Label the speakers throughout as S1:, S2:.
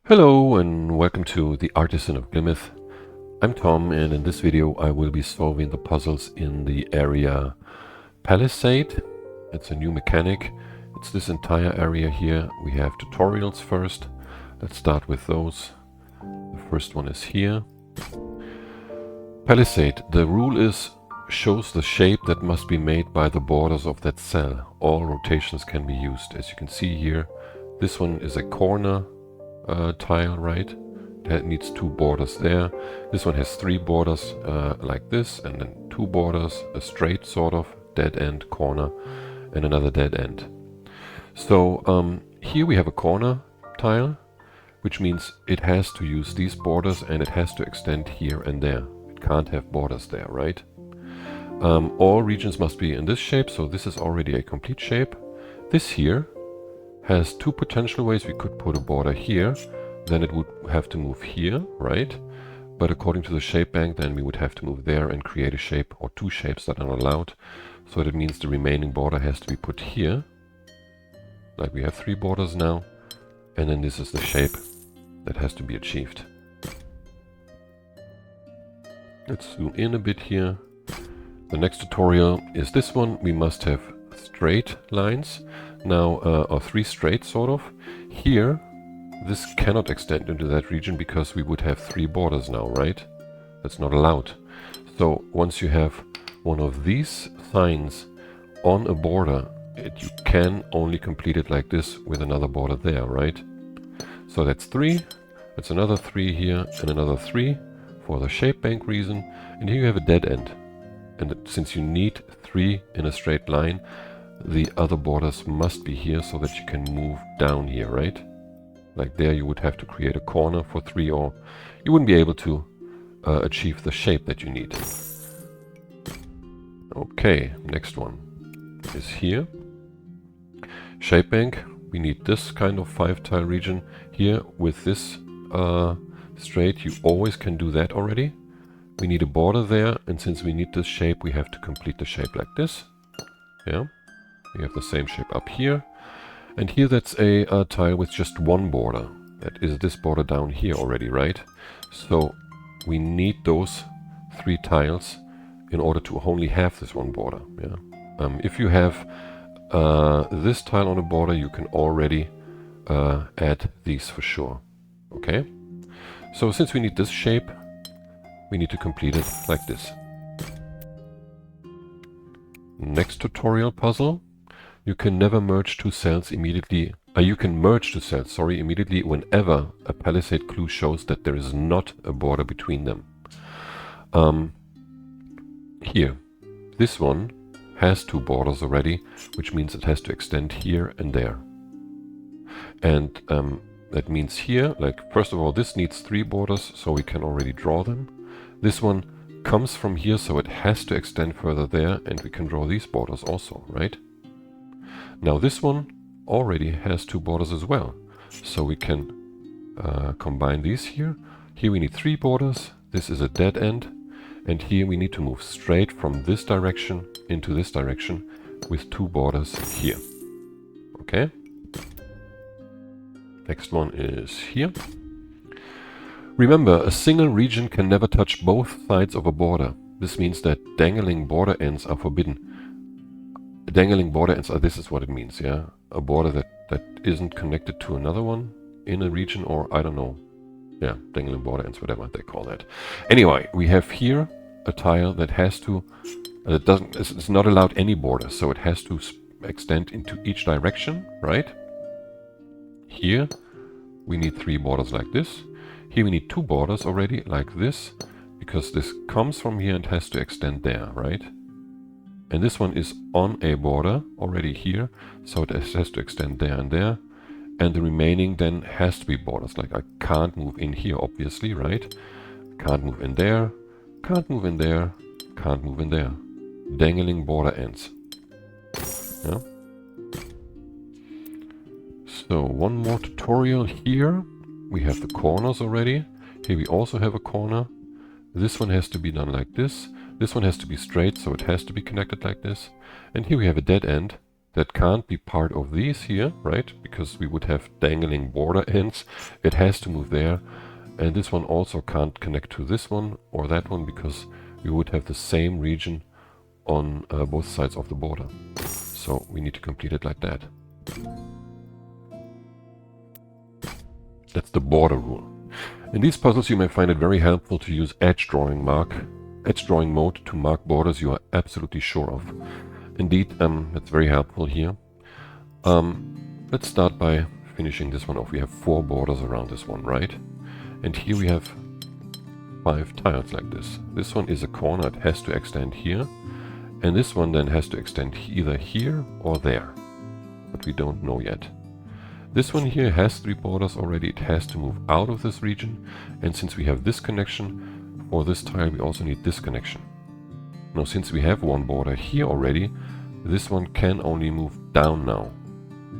S1: Hello and welcome to the Artisan of Glimmith. I'm Tom, and in this video I will be solving the puzzles in the area Palisade. It's a new mechanic. It's this entire area here. We have tutorials first. Let's start with those. The first one is here. Palisade. The rule is shows the shape that must be made by the borders of that cell. All rotations can be used. As you can see here, this one is a corner tile, right? That needs two borders there. This one has three borders like this, and then two borders, a straight sort of dead end corner and another dead end. So here we have a corner tile, which means it has to use these borders and it has to extend here and there. It can't have borders there, right? All regions must be in this shape, so this is already a complete shape. This here has two potential ways. We could put a border here, then it would have to move here, right? But according to the shape bank, then we would have to move there and create a shape or two shapes that are not allowed. So that means the remaining border has to be put here. Like we have three borders now. And then this is the shape that has to be achieved. Let's zoom in a bit here. The next tutorial is this one. We must have straight lines now, or three straight sort of. Here, this cannot extend into that region because we would have three borders now, right? That's not allowed. So once you have one of these signs on a border, you can only complete it like this with another border there, right? So that's three. That's another three here and another three for the shape bank reason. And here you have a dead end. And since you need three in a straight line, the other borders must be here so that you can move down here, right? Like there you would have to create a corner for three, or you wouldn't be able to achieve the shape that you need. Okay, next one is here. Shape bank. We need this kind of 5-tile region here with this straight. You always can do that already. We need a border there, and since we need this shape, we have to complete the shape like this. Yeah. We have the same shape up here. And here that's a tile with just one border. That is this border down here already, right? So we need those three tiles in order to only have this one border. Yeah. If you have this tile on a border, you can already add these for sure. Okay? So since we need this shape, we need to complete it like this. Next tutorial puzzle. You can never merge two cells immediately. You can merge two cells, sorry, immediately whenever a Palisade clue shows that there is not a border between them. Here, this one has two borders already, which means it has to extend here and there. And that means here, like, first of all, this needs three borders, so we can already draw them. This one comes from here, so it has to extend further there, and we can draw these borders also, right? Now this one already has two borders as well, so we can combine these here. Here we need three borders, this is a dead end, and here we need to move straight from this direction into this direction with two borders here. Okay? Next one is here. Remember, a single region can never touch both sides of a border. This means that dangling border ends are forbidden. Dangling border ends, this is what it means, yeah? A border that isn't connected to another one in a region, or I don't know. Yeah, dangling border ends, whatever they call that. Anyway, we have here a tile that has to, it's not allowed any border, so it has to extend into each direction, right? Here we need three borders like this. Here we need two borders already, like this, because this comes from here and has to extend there, right? And this one is on a border already here, so it has to extend there and there. And the remaining then has to be borders. Like I can't move in here, obviously, right? Can't move in there, can't move in there, can't move in there. Dangling border ends. Yeah. So one more tutorial here. We have the corners already. Here we also have a corner. This one has to be done like this. This one has to be straight, so it has to be connected like this. And here we have a dead end. that can't be part of these here, right? Because we would have dangling border ends. It has to move there. And this one also can't connect to this one or that one because we would have the same region on both sides of the border. So we need to complete it like that. That's the border rule. In these puzzles you may find it very helpful to use edge drawing mode to mark borders you are absolutely sure of. Indeed, it's very helpful here. Let's start by finishing this one off. We have 4 borders around this one, right? And here we have 5 tiles like this. This one is a corner, it has to extend here. And this one then has to extend either here or there. But we don't know yet. This one here has 3 borders already. It has to move out of this region. And since we have this connection, for this tile we also need this connection. Now since we have 1 border here already, this one can only move down now.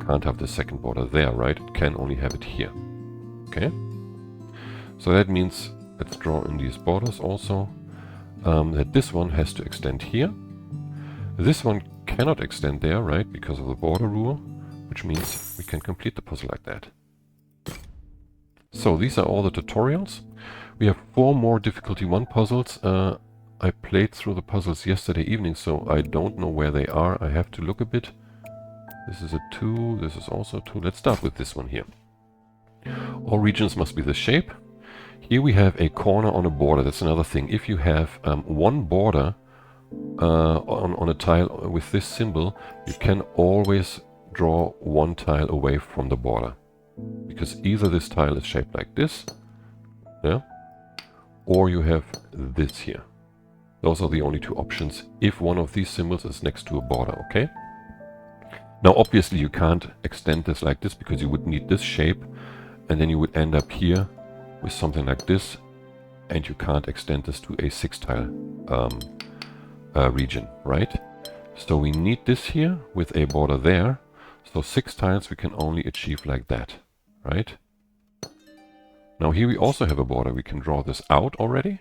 S1: Can't have the second border there, right? It can only have it here. Okay? So that means, let's draw in these borders also, that this one has to extend here. This one cannot extend there, right? Because of the border rule, which means we can complete the puzzle like that. So these are all the tutorials. We have 4 more difficulty 1 puzzles. I played through the puzzles yesterday evening, so I don't know where they are. I have to look a bit. This is a 2, this is also 2. Let's start with this one here. All regions must be the shape. Here we have a corner on a border. That's another thing. If you have 1 border on a tile with this symbol, you can always draw 1 tile away from the border. Because either this tile is shaped like this, yeah, or you have this here. Those are the only 2 options if one of these symbols is next to a border, okay? Now obviously you can't extend this like this because you would need this shape and then you would end up here with something like this, and you can't extend this to a 6 tile region, right? So we need this here with a border there. So 6 tiles we can only achieve like that, right? Now here we also have a border. We can draw this out already.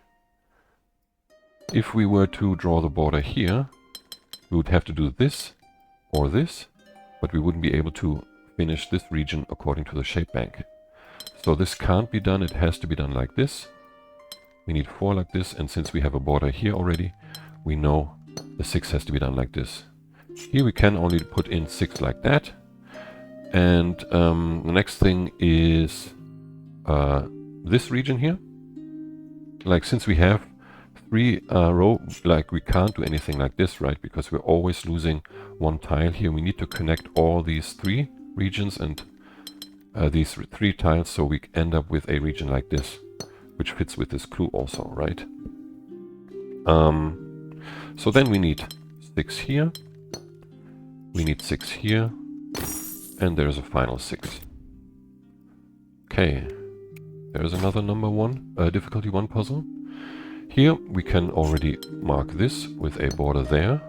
S1: If we were to draw the border here, we would have to do this or this, but we wouldn't be able to finish this region according to the shape bank. So this can't be done, it has to be done like this. We need 4 like this, and since we have a border here already, we know the 6 has to be done like this. Here we can only put in 6 like that. And the next thing is this region here. Like since we have 3 row, like we can't do anything like this, right? Because we're always losing 1 tile here. We need to connect all these 3 regions and these 3 tiles, so we end up with a region like this, which fits with this clue also, right? So then we need 6 here, we need 6 here, and there's a final 6. Okay, there's another number 1, difficulty 1 puzzle. Here we can already mark this with a border there,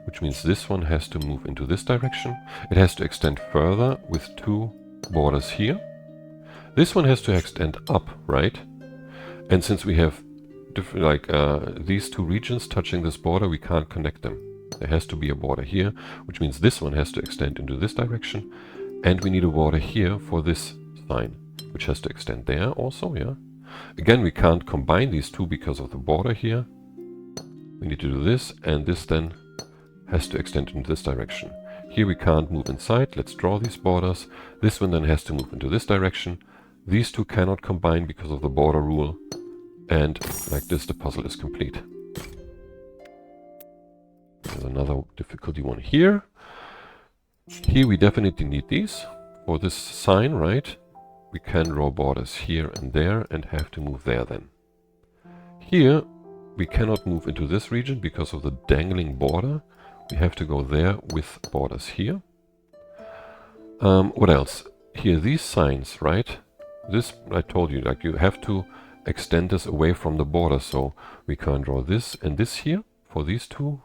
S1: which means this one has to move into this direction. It has to extend further with 2 borders here. This one has to extend up, right? And since we have these 2 regions touching this border, we can't connect them. There has to be a border here, which means this one has to extend into this direction. And we need a border here for this sign, which has to extend there also, yeah? Again, we can't combine these 2 because of the border here. We need to do this, and this then has to extend into this direction. Here we can't move inside. Let's draw these borders. This one then has to move into this direction. These 2 cannot combine because of the border rule. And like this, the puzzle is complete. There's another difficulty 1 here. Here we definitely need these for this sign, right? We can draw borders here and there and have to move there then. Here we cannot move into this region because of the dangling border. We have to go there with borders here. What else? Here these signs, right? This I told you, like you have to extend this away from the border, so we can draw this and this here for these 2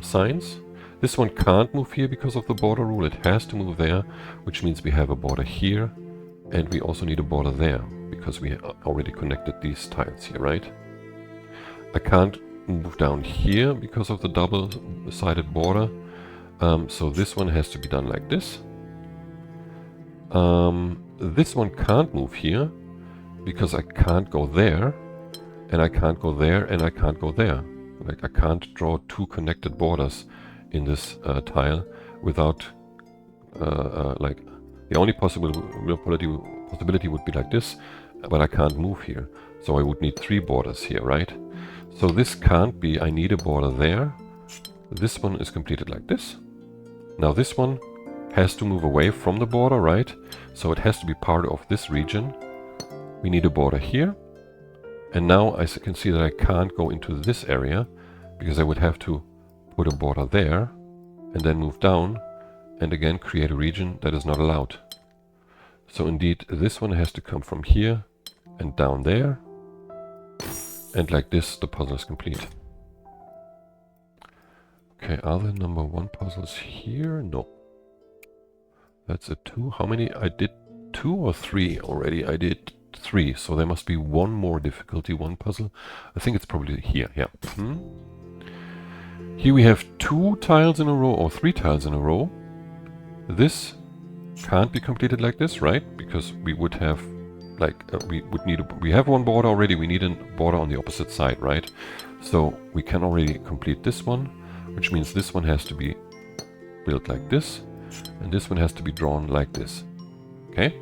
S1: signs. This one can't move here because of the border rule. It has to move there, which means we have a border here, and we also need a border there because we already connected these tiles here, right? I can't move down here because of the double-sided border. So this one has to be done like this. This one can't move here because I can't go there, and I can't go there, and I can't go there. Like, I can't draw two connected borders in this tile without like, the only possibility would be like this, but I can't move here. So I would need three borders here, right? So this can't be, I need a border there. This one is completed like this. Now this one has to move away from the border, right? So it has to be part of this region. We need a border here. And now I can see that I can't go into this area because I would have to put a border there and then move down and again create a region that is not allowed. So indeed this one has to come from here and down there, and like this the puzzle is complete. Okay, are there number 1 puzzles here? No. That's a 2. How many? I did 2 or 3 already? I did 3, so there must be one more difficulty 1 puzzle. I think it's probably here, yeah. Here we have 2 tiles in a row, or 3 tiles in a row. This can't be completed like this, right? Because we would have, like, we have one border already, we need a border on the opposite side, right? So we can already complete this one, which means this one has to be built like this, and this one has to be drawn like this. Okay?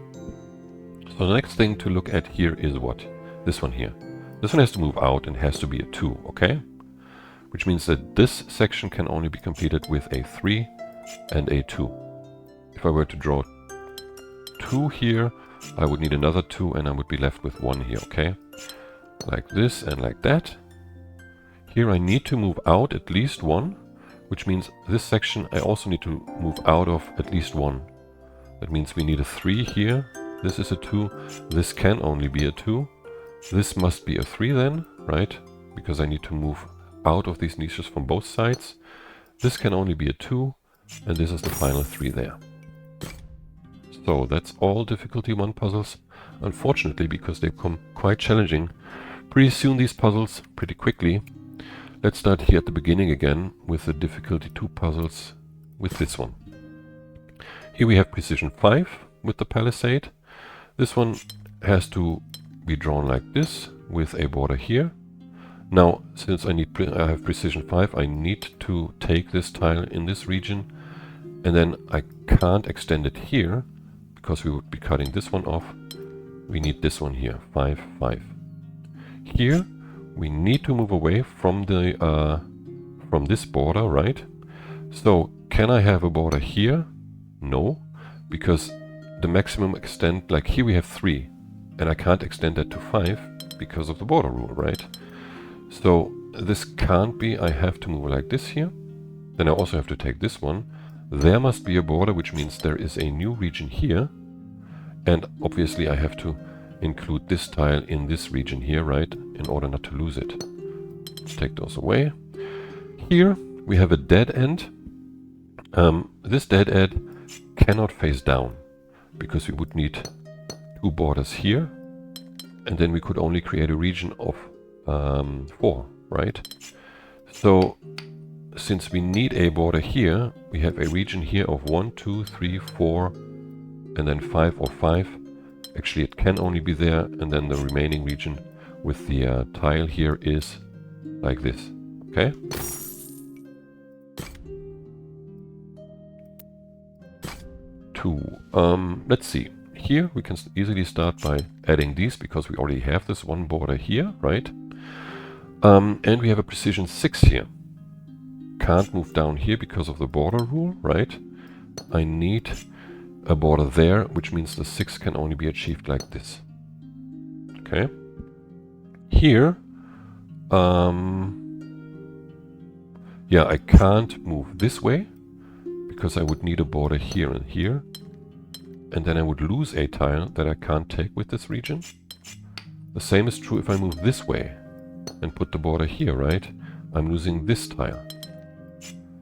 S1: So the next thing to look at here is what? This one here. This one has to move out and has to be a 2, okay? Which means that this section can only be completed with a 3 and a 2. If I were to draw 2 here, I would need another 2 and I would be left with 1 here, okay? Like this and like that. Here I need to move out at least 1, which means this section I also need to move out of at least 1. That means we need a 3 here. This is a 2. This can only be a 2. This must be a 3 then, right? Because I need to move out of these niches from both sides. This can only be a 2, and this is the final 3 there. So that's all difficulty 1 puzzles. Unfortunately, because they become quite challenging pretty soon, these puzzles, pretty quickly. Let's start here at the beginning again with the difficulty 2 puzzles with this one. Here we have precision 5 with the Palisade. This one has to be drawn like this with a border here. Now, since I have precision 5, I need to take this tile in this region, and then I can't extend it here because we would be cutting this one off. We need this one here, 5, 5. Here we need to move away from the from this border, right? So can I have a border here? No, because the maximum extent, like here we have 3, and I can't extend that to 5 because of the border rule, right? So this can't be, I have to move like this here. Then I also have to take this one. There must be a border, which means there is a new region here. And obviously I have to include this tile in this region here, right? In order not to lose it. Let's take those away. Here we have a dead end. This dead end cannot face down because we would need 2 borders here. And then we could only create a region of 4, right? So since we need a border here, we have a region here of 1, 2, 3, 4, and then 5 or 5. Actually, it can only be there, and then the remaining region with the tile here is like this, okay? Let's see. Here we can easily start by adding these because we already have this one border here, right? And we have a precision 6 here. Can't move down here because of the border rule, right? I need a border there, which means the 6 can only be achieved like this. Okay. Here, yeah, I can't move this way because I would need a border here and here. And then I would lose a tile that I can't take with this region. The same is true if I move this way and put the border here, right? I'm losing this tile.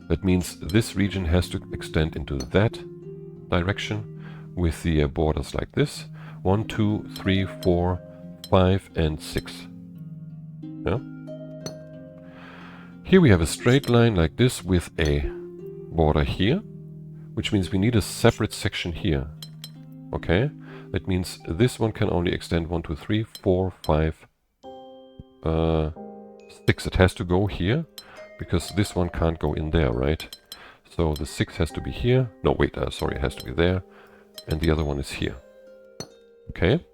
S1: That means this region has to extend into that direction with the borders like this. 1, 2, 3, 4, 5, and 6. Yeah? Here we have a straight line like this with a border here, which means we need a separate section here. Okay, that means this one can only extend 1, 2, 3, 4, 5, 6. It has to go here because this one can't go in there, right? So the 6 has to be here. No, wait, sorry, it has to be there. And the other one is here. Okay.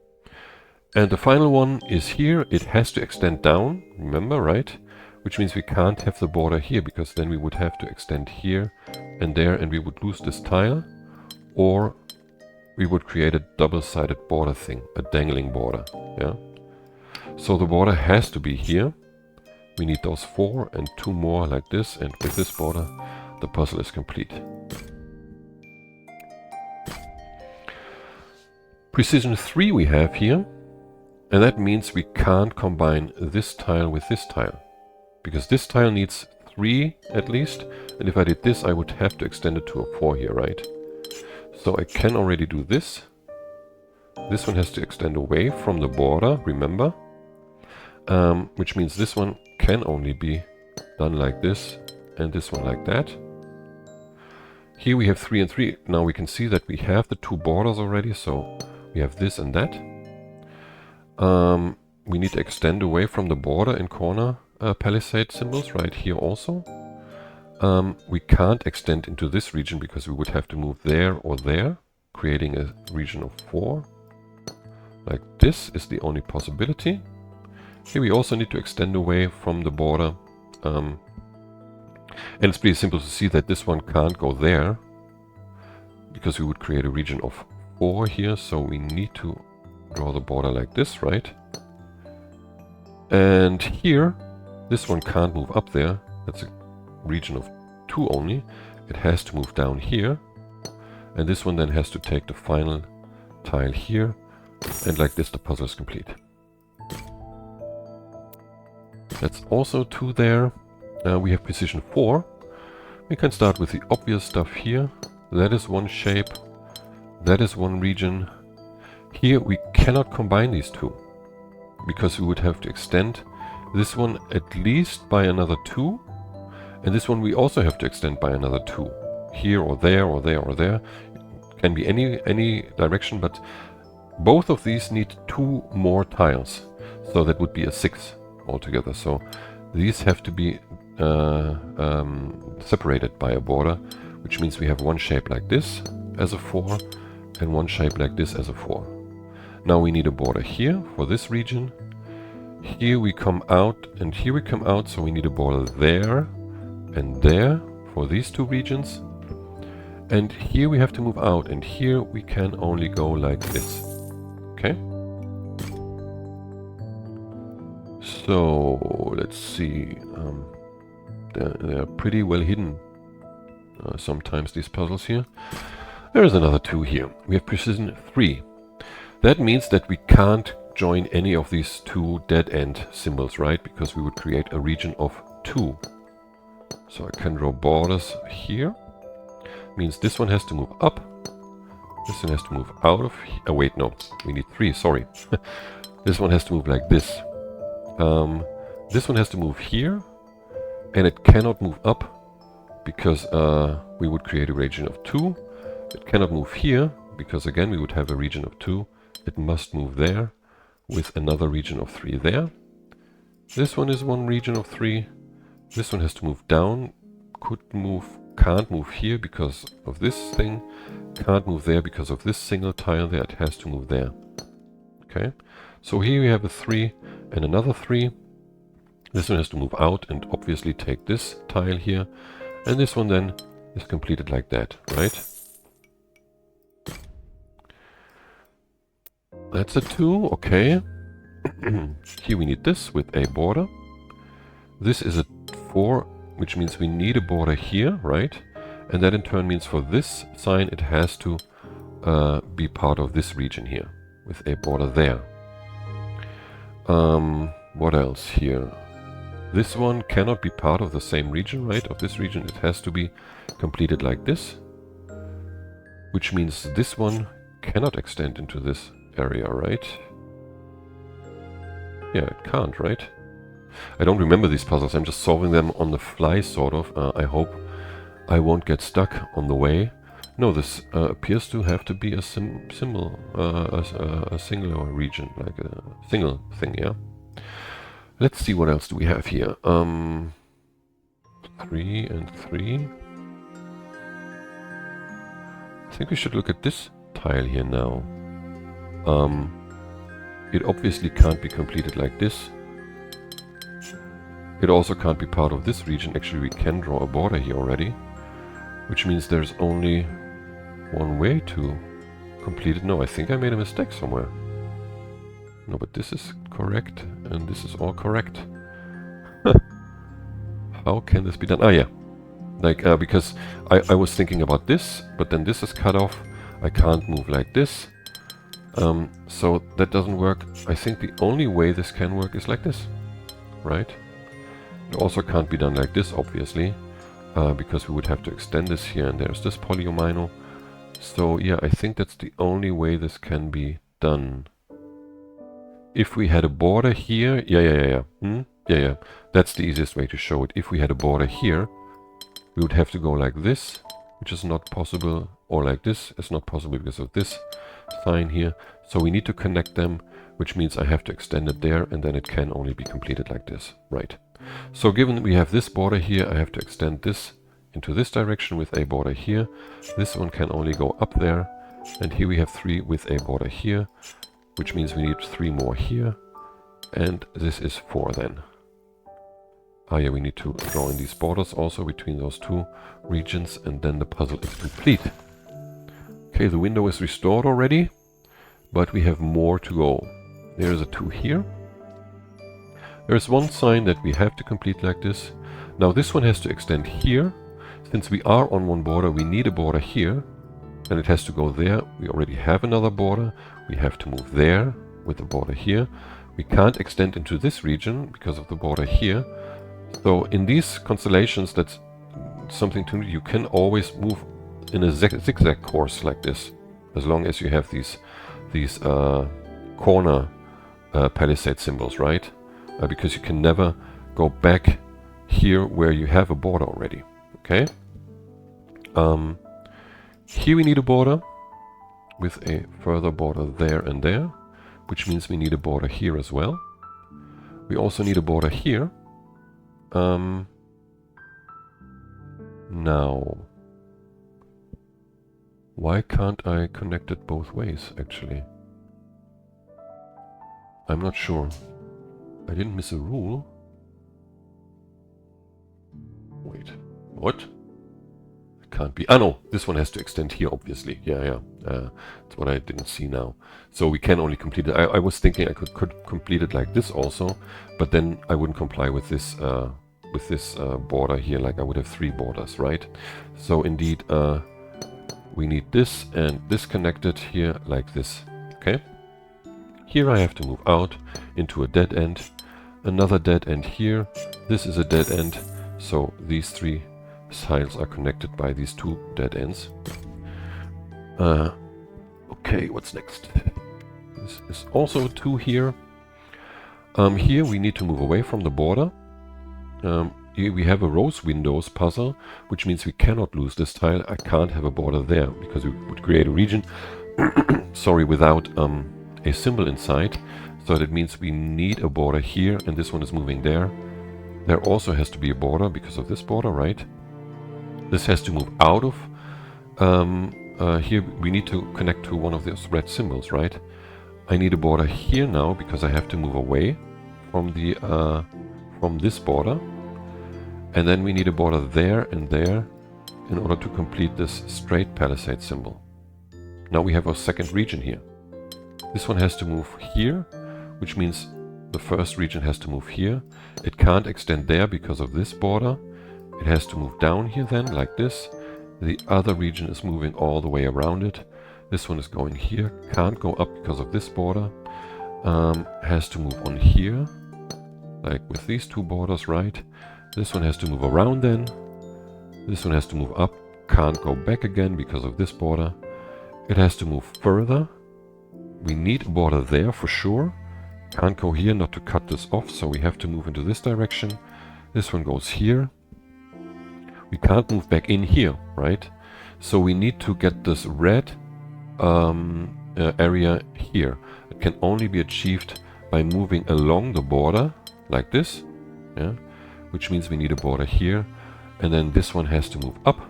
S1: And the final one is here. It has to extend down, remember, right? Which means we can't have the border here because then we would have to extend here and there and we would lose this tile. Or we would create a double-sided border thing, a dangling border. Yeah. So the border has to be here. We need those 4 and 2 more like this, and with this border the puzzle is complete. Precision 3 we have here, and that means we can't combine this tile with this tile, because this tile needs 3 at least, and if I did this I would have to extend it to a 4 here, right? So I can already do this. This one has to extend away from the border, remember? Which means this one can only be done like this, and this one like that. Here we have 3 and 3. Now we can see that we have the 2 borders already, so we have this and that. We need to extend away from the border in corner palisade symbols right here also. We can't extend into this region because we would have to move there or there, creating a region of 4. Like this is the only possibility. Here we also need to extend away from the border. And it's pretty simple to see that this one can't go there, because we would create a region of 4 here, so we need to draw the border like this, right? And here, this one can't move up there. That's a region of 2 only. It has to move down here. And this one then has to take the final tile here. And like this, the puzzle is complete. That's also 2 there. We have precision 4. We can start with the obvious stuff here. That is one shape. That is one region. Here we cannot combine these 2, because we would have to extend this one at least by another 2. And this one we also have to extend by another 2. Here or there or there or there. It can be any direction, but both of these need 2 more tiles. So that would be a 6 altogether. So these have to be separated by a border, which means we have one shape like this as a 4 and one shape like this as a 4. Now we need a border here for this region. Here we come out and here we come out, so we need a border there and there for these 2 regions. And here we have to move out, and here we can only go like this. Okay? So let's see. They're pretty well hidden sometimes, these puzzles here. There is another 2 here. We have precision 3. That means that we can't join any of these 2 dead-end symbols, right? Because we would create a region of 2. So I can draw borders here. Means this one has to move up. This one has to move out of here. Oh wait, no. We need 3, sorry. This one has to move like this. This one has to move here. And it cannot move up, because we would create a region of 2. It cannot move here, because again we would have a region of 2. It must move there, with another region of 3 there. This one is one region of 3. This one has to move down. Can't move here because of this thing. Can't move there because of this single tile there. It has to move there. Okay, so here we have a 3 and another 3. This one has to move out and obviously take this tile here. And this one then is completed like that, right? That's a 2, okay. Here we need this with a border. This is a 4, which means we need a border here, right? And that in turn means for this sign it has to be part of this region here, with a border there. What else here? This one cannot be part of the same region, right? Of this region, it has to be completed like this. Which means this one cannot extend into this area, right? Yeah, it can't, right? I don't remember these puzzles, I'm just solving them on the fly, sort of. I hope I won't get stuck on the way. No, this appears to have to be a singular region, like a single thing, yeah? Let's see what else do we have here. 3 and 3. I think we should look at this tile here now. It obviously can't be completed like this. It also can't be part of this region. Actually, we can draw a border here already, which means there's only one way to complete it. No, I think I made a mistake somewhere. No, but this is correct, and this is all correct. How can this be done? Ah, yeah. Like, because I was thinking about this, but then this is cut off. I can't move like this. So that doesn't work. I think the only way this can work is like this, right? It also can't be done like this, obviously, because we would have to extend this here, and there's this polyomino. So yeah, I think that's the only way this can be done. If we had a border here, yeah. That's the easiest way to show it. If we had a border here, we would have to go like this, which is not possible, or like this. It's not possible because of this sign here. So we need to connect them, which means I have to extend it there, and then it can only be completed like this, right? So given we have this border here, I have to extend this into this direction with a border here. This one can only go up there, and here we have 3 with a border here, which means we need 3 more here, and this is 4 then. Ah yeah, we need to draw in these borders also between those 2 regions, and then the puzzle is complete. Okay, the window is restored already, but we have more to go. There is a 2 here. There is one sign that we have to complete like this. Now this one has to extend here. Since we are on one border, we need a border here, and it has to go there. We already have another border. We have to move there with the border here. We can't extend into this region because of the border here. So in these constellations, that's something to you can always move in a zigzag course like this, as long as you have these corner palisade symbols, right? Because you can never go back here where you have a border already. Okay. Here we need a border with a further border there and there, which means we need a border here as well. We also need a border here. Now, why can't I connect it both ways, actually? I'm not sure. I didn't miss a rule. Wait, what? It can't be. Ah, no, this one has to extend here, obviously. Yeah. That's what I didn't see now. So we can only complete it. I was thinking I could complete it like this also, but then I wouldn't comply with this border here. Like I would have 3 borders, right? So indeed, we need this and this connected here like this. Okay. Here I have to move out into a dead end. Another dead end here. This is a dead end. So these 3 tiles are connected by these 2 dead ends. Okay, what's next? This is also 2 here. Here we need to move away from the border. Here we have a rose windows puzzle, which means we cannot lose this tile. I can't have a border there because we would create a region sorry, without a symbol inside. So that means we need a border here, and this one is moving there. There also has to be a border because of this border, right? This has to move out of here. We need to connect to one of those red symbols, right? I need a border here now because I have to move away from the from this border, and then we need a border there and there in order to complete this straight palisade symbol. Now we have our second region here. This one has to move here, which means the first region has to move here. It can't extend there because of this border. It has to move down here then, like this. The other region is moving all the way around it. This one is going here, can't go up because of this border. Has to move on here, like with these 2 borders, right? This one has to move around then. This one has to move up, can't go back again because of this border. It has to move further. We need a border there for sure. Can't go here, not to cut this off, so we have to move into this direction. This one goes here. we can't move back in here, right? So we need to get this red area here. It can only be achieved by moving along the border like this, yeah, which means we need a border here, and then this one has to move up,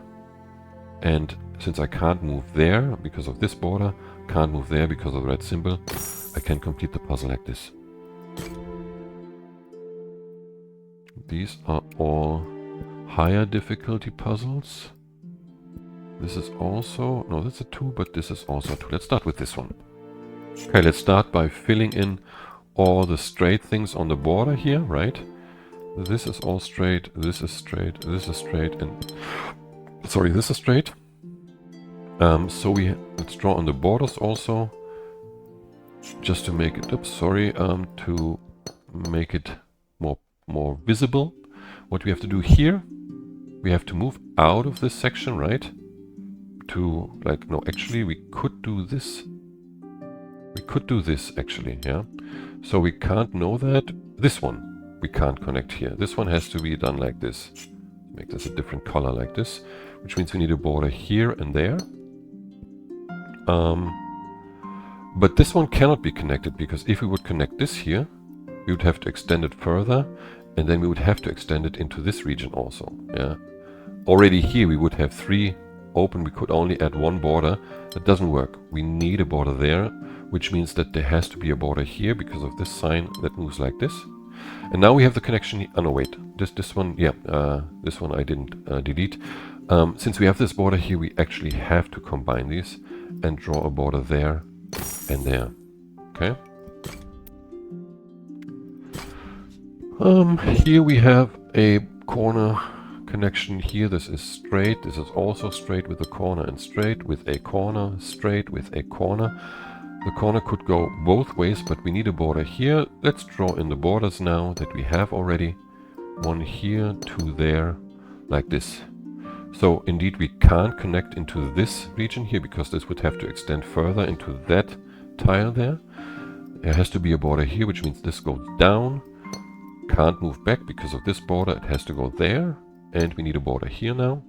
S1: and since I can't move there because of this border, can't move there because of the red symbol, I can complete the puzzle like this. These are all higher difficulty puzzles. This is also, no, that's a 2, but this is also a 2. Let's start with this one. Okay, let's start by filling in all the straight things on the border here, right? This is all straight, this is straight, this is straight, and sorry, this is straight. So let's draw on the borders also, just to make it, to make it more visible. What we have to do here, we have to move out of this section, right? To, like, no, actually we could do this. We could do this actually, yeah. So we can't know that. This one we can't connect here. This one has to be done like this. Make this a different color like this, which means we need a border here and there. But this one cannot be connected, because if we would connect this here, we would have to extend it further, and then we would have to extend it into this region also, yeah. Already here we would have 3 open, we could only add 1 border. That doesn't work. We need a border there, which means that there has to be a border here because of this sign that moves like this. And now we have the connection. Oh no, wait. This one, yeah, this one I didn't delete. Since we have this border here, we actually have to combine these and draw a border there and there. Okay. Here we have a corner connection here. This is straight. This is also straight with a corner, and straight with a corner, straight with a corner. The corner could go both ways, but we need a border here. Let's draw in the borders now that we have already. 1 here, 2 there, like this. So indeed we can't connect into this region here, because this would have to extend further into that tile there. There has to be a border here, which means this goes down. Can't move back because of this border. It has to go there. And we need a border here now.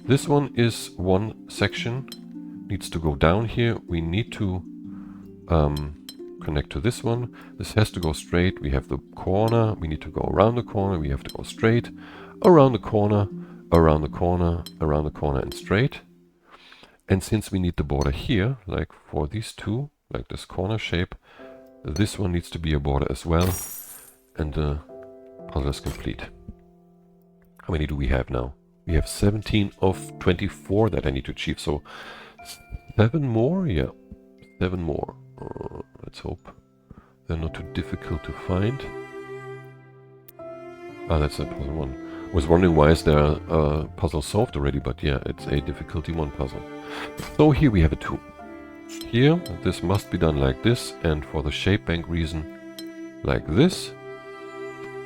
S1: This one is one section. Needs to go down here. We need to connect to this one. This has to go straight. We have the corner. We need to go around the corner. We have to go straight. Around the corner. Around the corner. Around the corner and straight. And since we need the border here, like for these two, like this corner shape, this one needs to be a border as well. And the puzzle is complete. How many do we have now? We have 17 of 24 that I need to achieve. So 7 more? Yeah, 7 more. Let's hope they're not too difficult to find. Ah, that's a puzzle 1. I was wondering why is there a puzzle solved already, but yeah, it's a difficulty 1 puzzle. So here we have a 2. Here, this must be done like this, and for the shape bank reason, like this.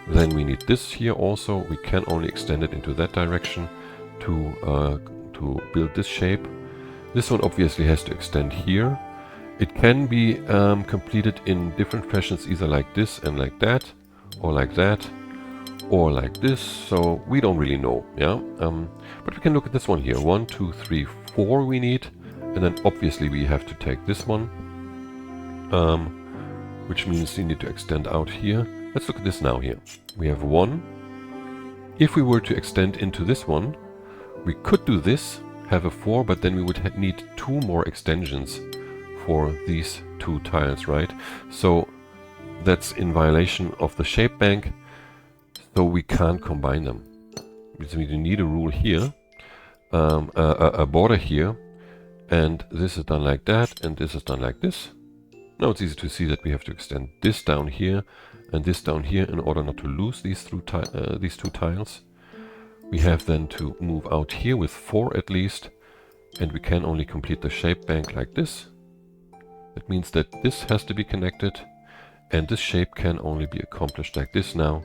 S1: Then we need this here also. We can only extend it into that direction to build this shape. This one obviously has to extend here. It can be completed in different fashions, either like this and like that, or like that, or like this. So we don't really know, yeah. But we can look at this one here. 1, 2, 3, 4 we need, and then obviously we have to take this one, which means you need to extend out here. Let's look at this now here. We have 1. If we were to extend into this one, we could do this, have a 4, but then we would need 2 more extensions for these 2 tiles, right? So that's in violation of the shape bank, so we can't combine them. So we need a rule here, a border here, and this is done like that, and this is done like this. Now it's easy to see that we have to extend this down here and this down here in order not to lose these 2 tiles. We have then to move out here with 4 at least, and we can only complete the shape bank like this. That means that this has to be connected, and this shape can only be accomplished like this now,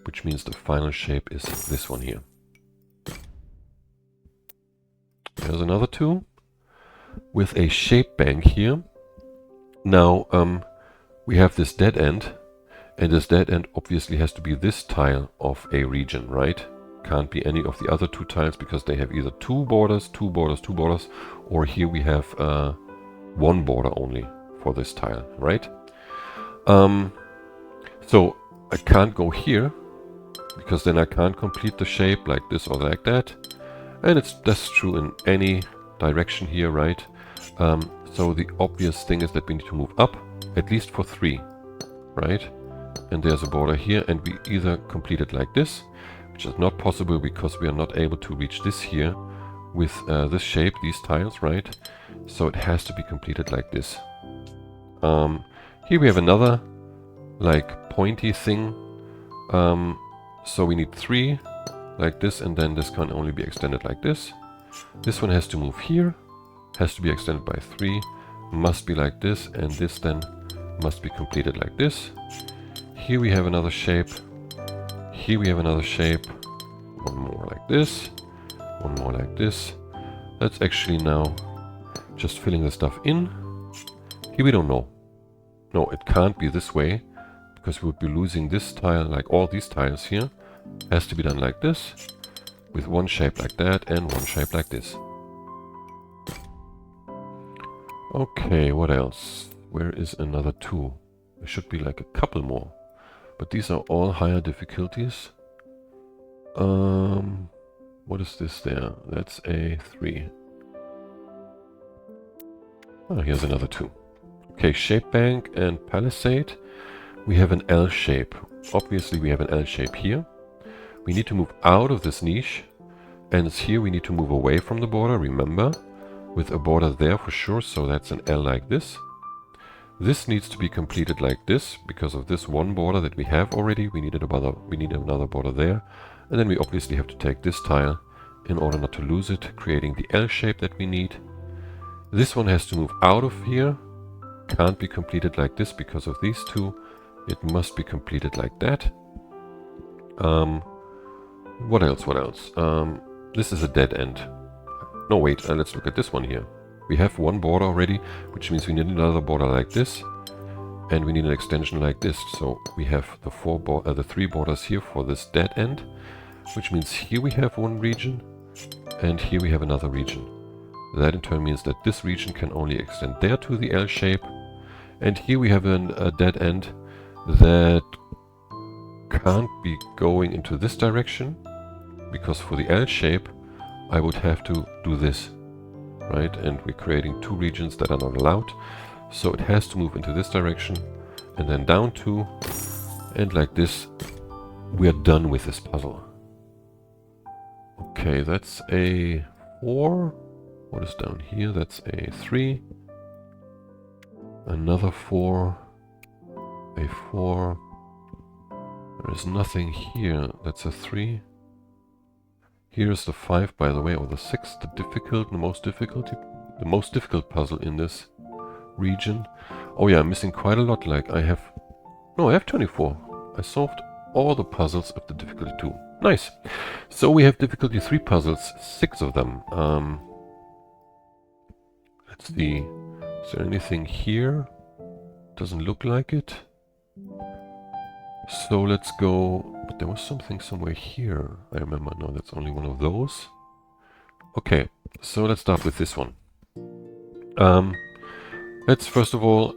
S1: which means the final shape is this one here. There's another 2 with a shape bank here. Now we have this dead end, and this dead end obviously has to be this tile of a region, right? can't be any of the other two tiles because they have either two borders, two borders, two borders, or here we have one border only for this tile, right? So I can't go here because then I can't complete the shape like this or like that. And that's true in any direction here, right? So the obvious thing is that we need to move up at least for 3, right? And there's a border here, and we either complete it like this, which is not possible because we are not able to reach this here with this shape, these tiles, right? So it has to be completed like this. Here we have another like pointy thing. So we need 3 like this, and then this can only be extended like this. This one has to move here, has to be extended by 3, must be like this, and this then must be completed like this. Here we have another shape. Here we have another shape. One more like this. One more like this. That's actually now just filling the stuff in. Here we don't know. No, it can't be this way because we would be losing this tile, like all these tiles here. Has to be done like this, with one shape like that and one shape like this. Okay, what else? Where is another 2? There should be like a couple more. But these are all higher difficulties. What is this there? That's a 3. Oh, here's another 2. Okay, shape bank and palisade. We have an L shape. Obviously we have an L shape here. We need to move out of this niche. And it's here we need to move away from the border, remember? With a border there for sure, so that's an L like this. This needs to be completed like this, because of this one border that we have already. We need another border there. And then we obviously have to take this tile in order not to lose it, creating the L shape that we need. This one has to move out of here. Can't be completed like this because of these two. It must be completed like that. What else? What else? This is a dead end. No, wait, let's look at this one here. We have one border already, which means we need another border like this. And we need an extension like this. So we have the 3 borders here for this dead end, which means here we have one region, and here we have another region. That in turn means that this region can only extend there to the L shape. And here we have a dead end that can't be going into this direction, because for the L shape I would have to do this, right? And we're creating 2 regions that are not allowed. So it has to move into this direction and then down 2, and like this we are done with this puzzle. Okay, that's a 4. What is down here? That's a 3. Another 4. A 4. There is nothing here. That's a 3. Here's the 5, by the way, or the 6, the most difficult puzzle in this region. Oh yeah, I'm missing quite a lot. Like I have 24. I solved all the puzzles of the difficulty 2. Nice. So we have difficulty 3 puzzles, 6 of them. Let's see. Is there anything here? Doesn't look like it. So let's go. But there was something somewhere here. I remember. No, that's only one of those. Okay, so let's start with this one. Let's first of all...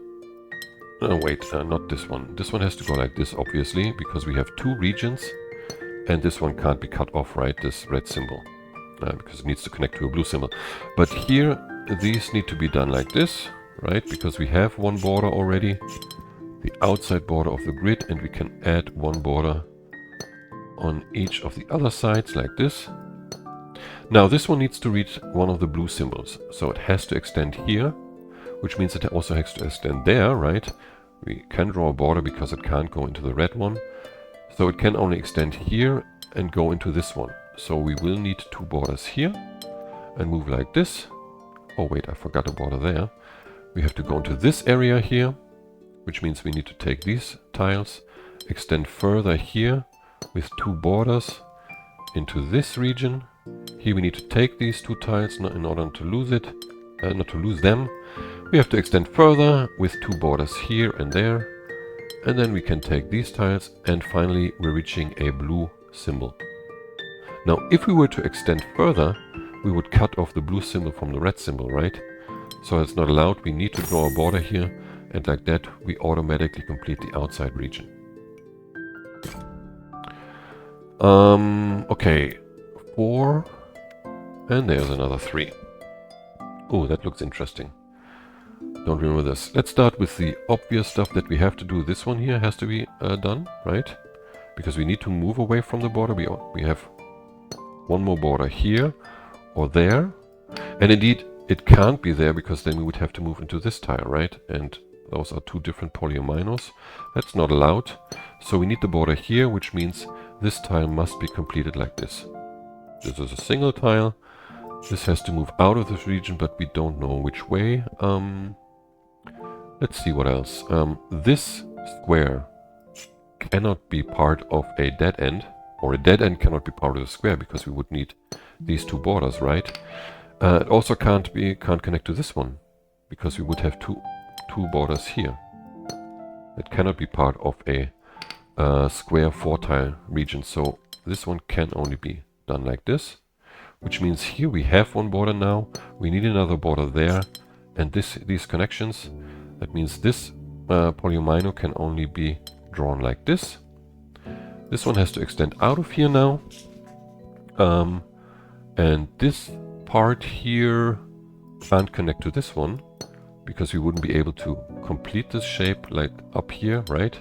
S1: wait, not this one. This one has to go like this, obviously, because we have 2 regions. And this one can't be cut off, right? This red symbol. Because it needs to connect to a blue symbol. But here, these need to be done like this, right? Because we have one border already. The outside border of the grid, and we can add one border on each of the other sides like this. Now this one needs to reach one of the blue symbols, so it has to extend here, which means it also has to extend there, right? We can draw a border because it can't go into the red one, so it can only extend here and go into this one. So we will need 2 borders here and move like this. Oh wait, I forgot a border there. We have to go into this area here, which means we need to take these tiles, extend further here with 2 borders into this region. Here we need to take these 2 tiles in order not to lose them. We have to extend further with 2 borders here and there, and then we can take these tiles, and finally we're reaching a blue symbol. Now, if we were to extend further, we would cut off the blue symbol from the red symbol, right? So it's not allowed. We need to draw a border here, and like that, we automatically complete the outside region. Okay, 4, and there's another 3. Oh, that looks interesting. Don't remember this. Let's start with the obvious stuff that we have to do. This one here has to be done, right? Because we need to move away from the border. We have one more border here or there. And indeed, it can't be there because then we would have to move into this tile, right? And those are 2 different polyaminos. That's not allowed. So we need the border here, which means this tile must be completed like this. This is a single tile. This has to move out of this region, but we don't know which way. Let's see what else. This square cannot be part of a dead end, or a dead end cannot be part of the square because we would need these 2 borders, right? It also can't connect to this one because we would have two borders here. It cannot be part of a square 4-tile region, so this one can only be done like this, which means here we have one border now. We need another border there, and these connections. That means this polyamino can only be drawn like this. This one has to extend out of here now. And this part here can't connect to this one because we wouldn't be able to complete this shape like up here, right?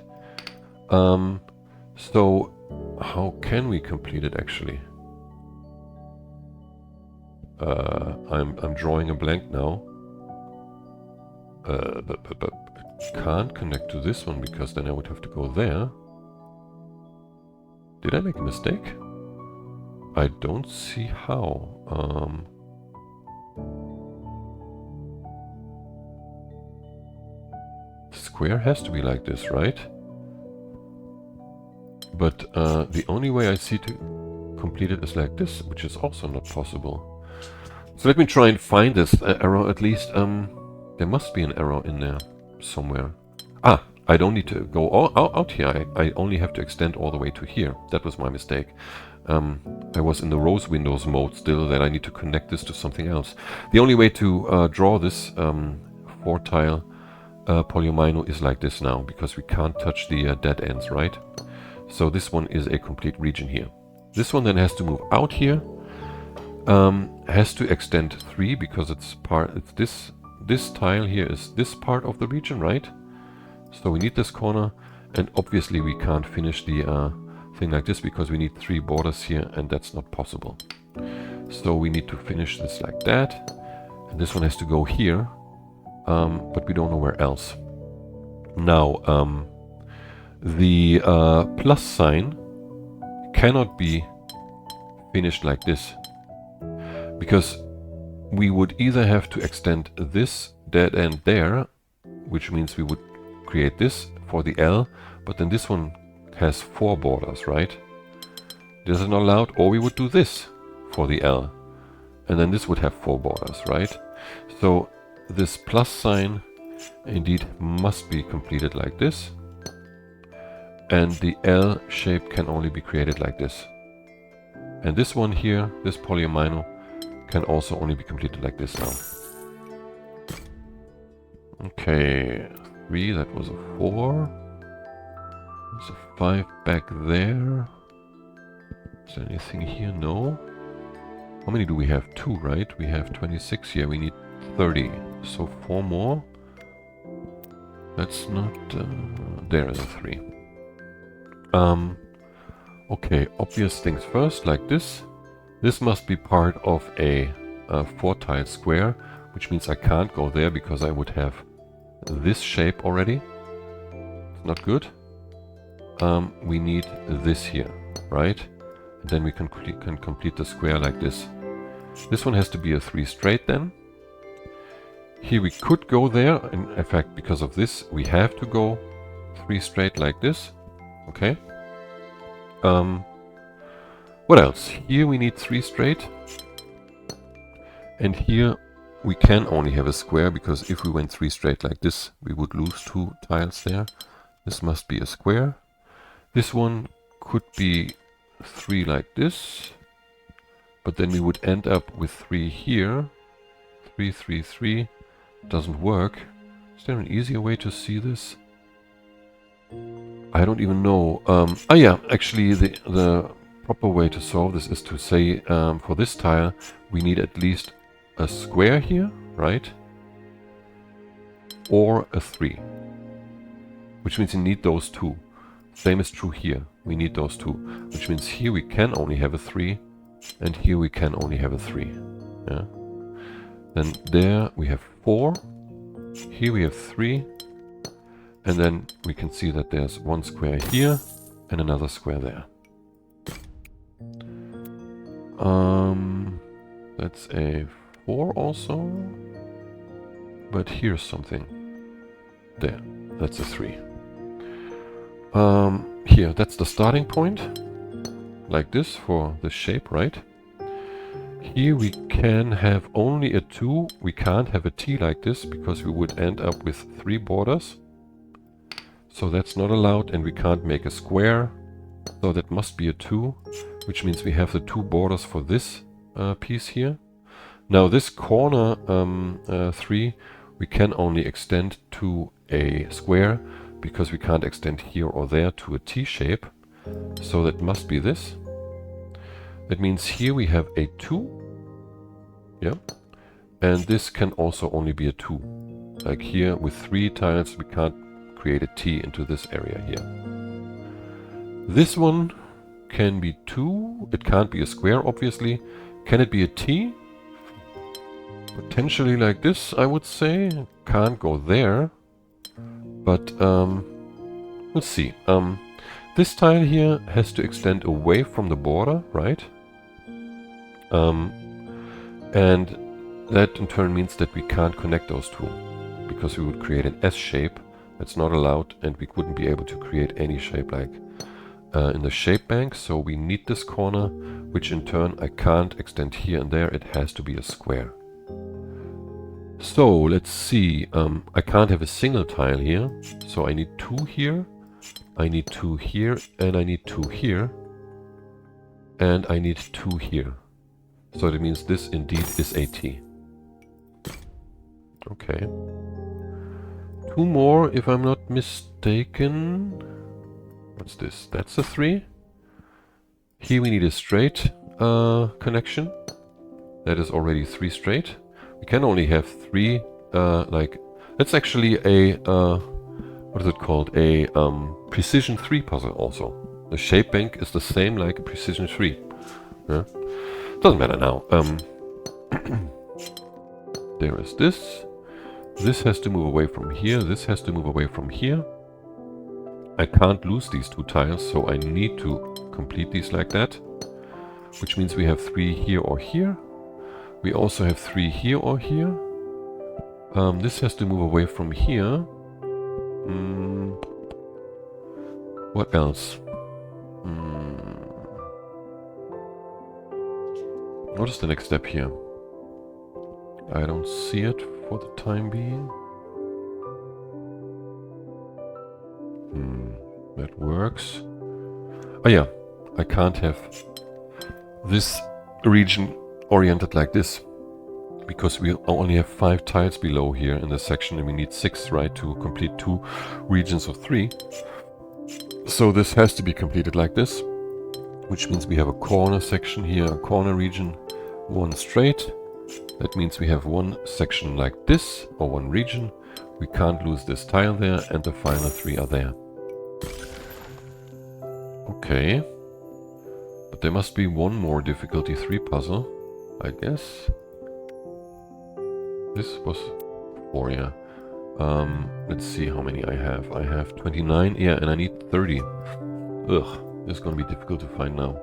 S1: So how can we complete it actually? I'm drawing a blank now. But it can't connect to this one because then I would have to go there. Did I make a mistake? I don't see how. The square has to be like this, right? But the only way I see to complete it is like this, which is also not possible. So let me try and find this error at least. There must be an error in there somewhere. Ah, I don't need to go out here. I only have to extend all the way to here. That was my mistake. I was in the rose windows mode still, that I need to connect this to something else. The only way to draw this 4-tile polyamino is like this now, because we can't touch the dead ends, right? So this one is a complete region here. This one then has to move out here. Has to extend 3 because it's this tile here is this part of the region, right? So we need this corner, and obviously we can't finish the thing like this because we need 3 borders here, and that's not possible. So we need to finish this like that, and this one has to go here, but we don't know where else. Now, the plus sign cannot be finished like this, because we would either have to extend this dead end there, which means we would create this for the L, but then this one has 4 borders, right? This is not allowed, or we would do this for the L, and then this would have 4 borders, right? So this plus sign indeed must be completed like this, and the L shape can only be created like this. And this one here, this polyamino, can also only be completed like this now. Okay, 3, that was a 4. There's a 5 back there. Is there anything here? No. How many do we have? 2, right? We have 26 here. We need 30. So 4 more. That's not... there is a 3. Okay, obvious things first, like this. This must be part of a 4-tile square, which means I can't go there because I would have this shape already. It's not good. We need this here, right? And then we can complete the square like this. This one has to be a 3 straight then. Here we could go there. In fact, because of this, we have to go 3 straight like this. Okay. What else? Here we need 3 straight. And here we can only have a square, because if we went 3 straight like this, we would lose 2 tiles there. This must be a square. This one could be 3 like this. but then we would end up with 3 here. 3, 3, 3. Doesn't work. Is there an easier way to see this? I don't even know. Yeah, actually the proper way to solve this is to say for this tile we need at least a square here, right? Or a 3. Which means you need those two. Same is true here. We need those two. Which means here we can only have a 3 and here we can only have a 3. Yeah. Then there we have 4. Here we have 3. And then we can see that there's one square here and another square there. That's a 4 also. But here's something. There. That's a 3. Here, that's the starting point. Like this for the shape, right? Here we can have only a 2. We can't have a T like this because we would end up with 3 borders. So that's not allowed, and we can't make a square. So that must be a 2, which means we have the 2 borders for this piece here. Now this corner 3 we can only extend to a square because we can't extend here or there to a T shape. So that must be this. That means here we have a 2. Yeah. And this can also only be a 2. Like here with 3 tiles we can't create a T into this area here. This one can be 2. It can't be a square, obviously. Can it be a T? Potentially like this, I would say. Can't go there. But we'll see. This tile here has to extend away from the border, right? And that in turn means that we can't connect those two, because we would create an S shape. That's not allowed, and we wouldn't be able to create any shape like in the shape bank. So we need this corner, which in turn I can't extend here and there. It has to be a square. So let's see. I can't have a single tile here, so I need 2 here. I need 2 here, and I need 2 here. And I need 2 here. So that means this indeed is a T. Okay. 2 more, if I'm not mistaken. What's this? That's a 3. Here we need a straight connection. That is already 3 straight. We can only have 3, like... That's actually a... what is it called? A precision 3 puzzle also. The shape bank is the same like a precision 3. Yeah? Doesn't matter now. There is this. This has to move away from here. This has to move away from here. I can't lose these 2 tiles, so I need to complete these like that. Which means we have 3 here or here. We also have 3 here or here. This has to move away from here. What else? What is the next step here? I don't see it for the time being. That works. Oh yeah, I can't have this region oriented like this, because we only have 5 tiles below here in this section, and we need 6, right, to complete 2 regions of 3. So this has to be completed like this, which means we have a corner section here, a corner region, 1 straight. That means we have 1 section like this, or 1 region. We can't lose this tile there, and the final 3 are there. Okay. But there must be 1 more difficulty 3 puzzle, I guess. This was 4, yeah. Let's see how many I have. I have 29, yeah, and I need 30. Ugh, this is gonna be difficult to find now.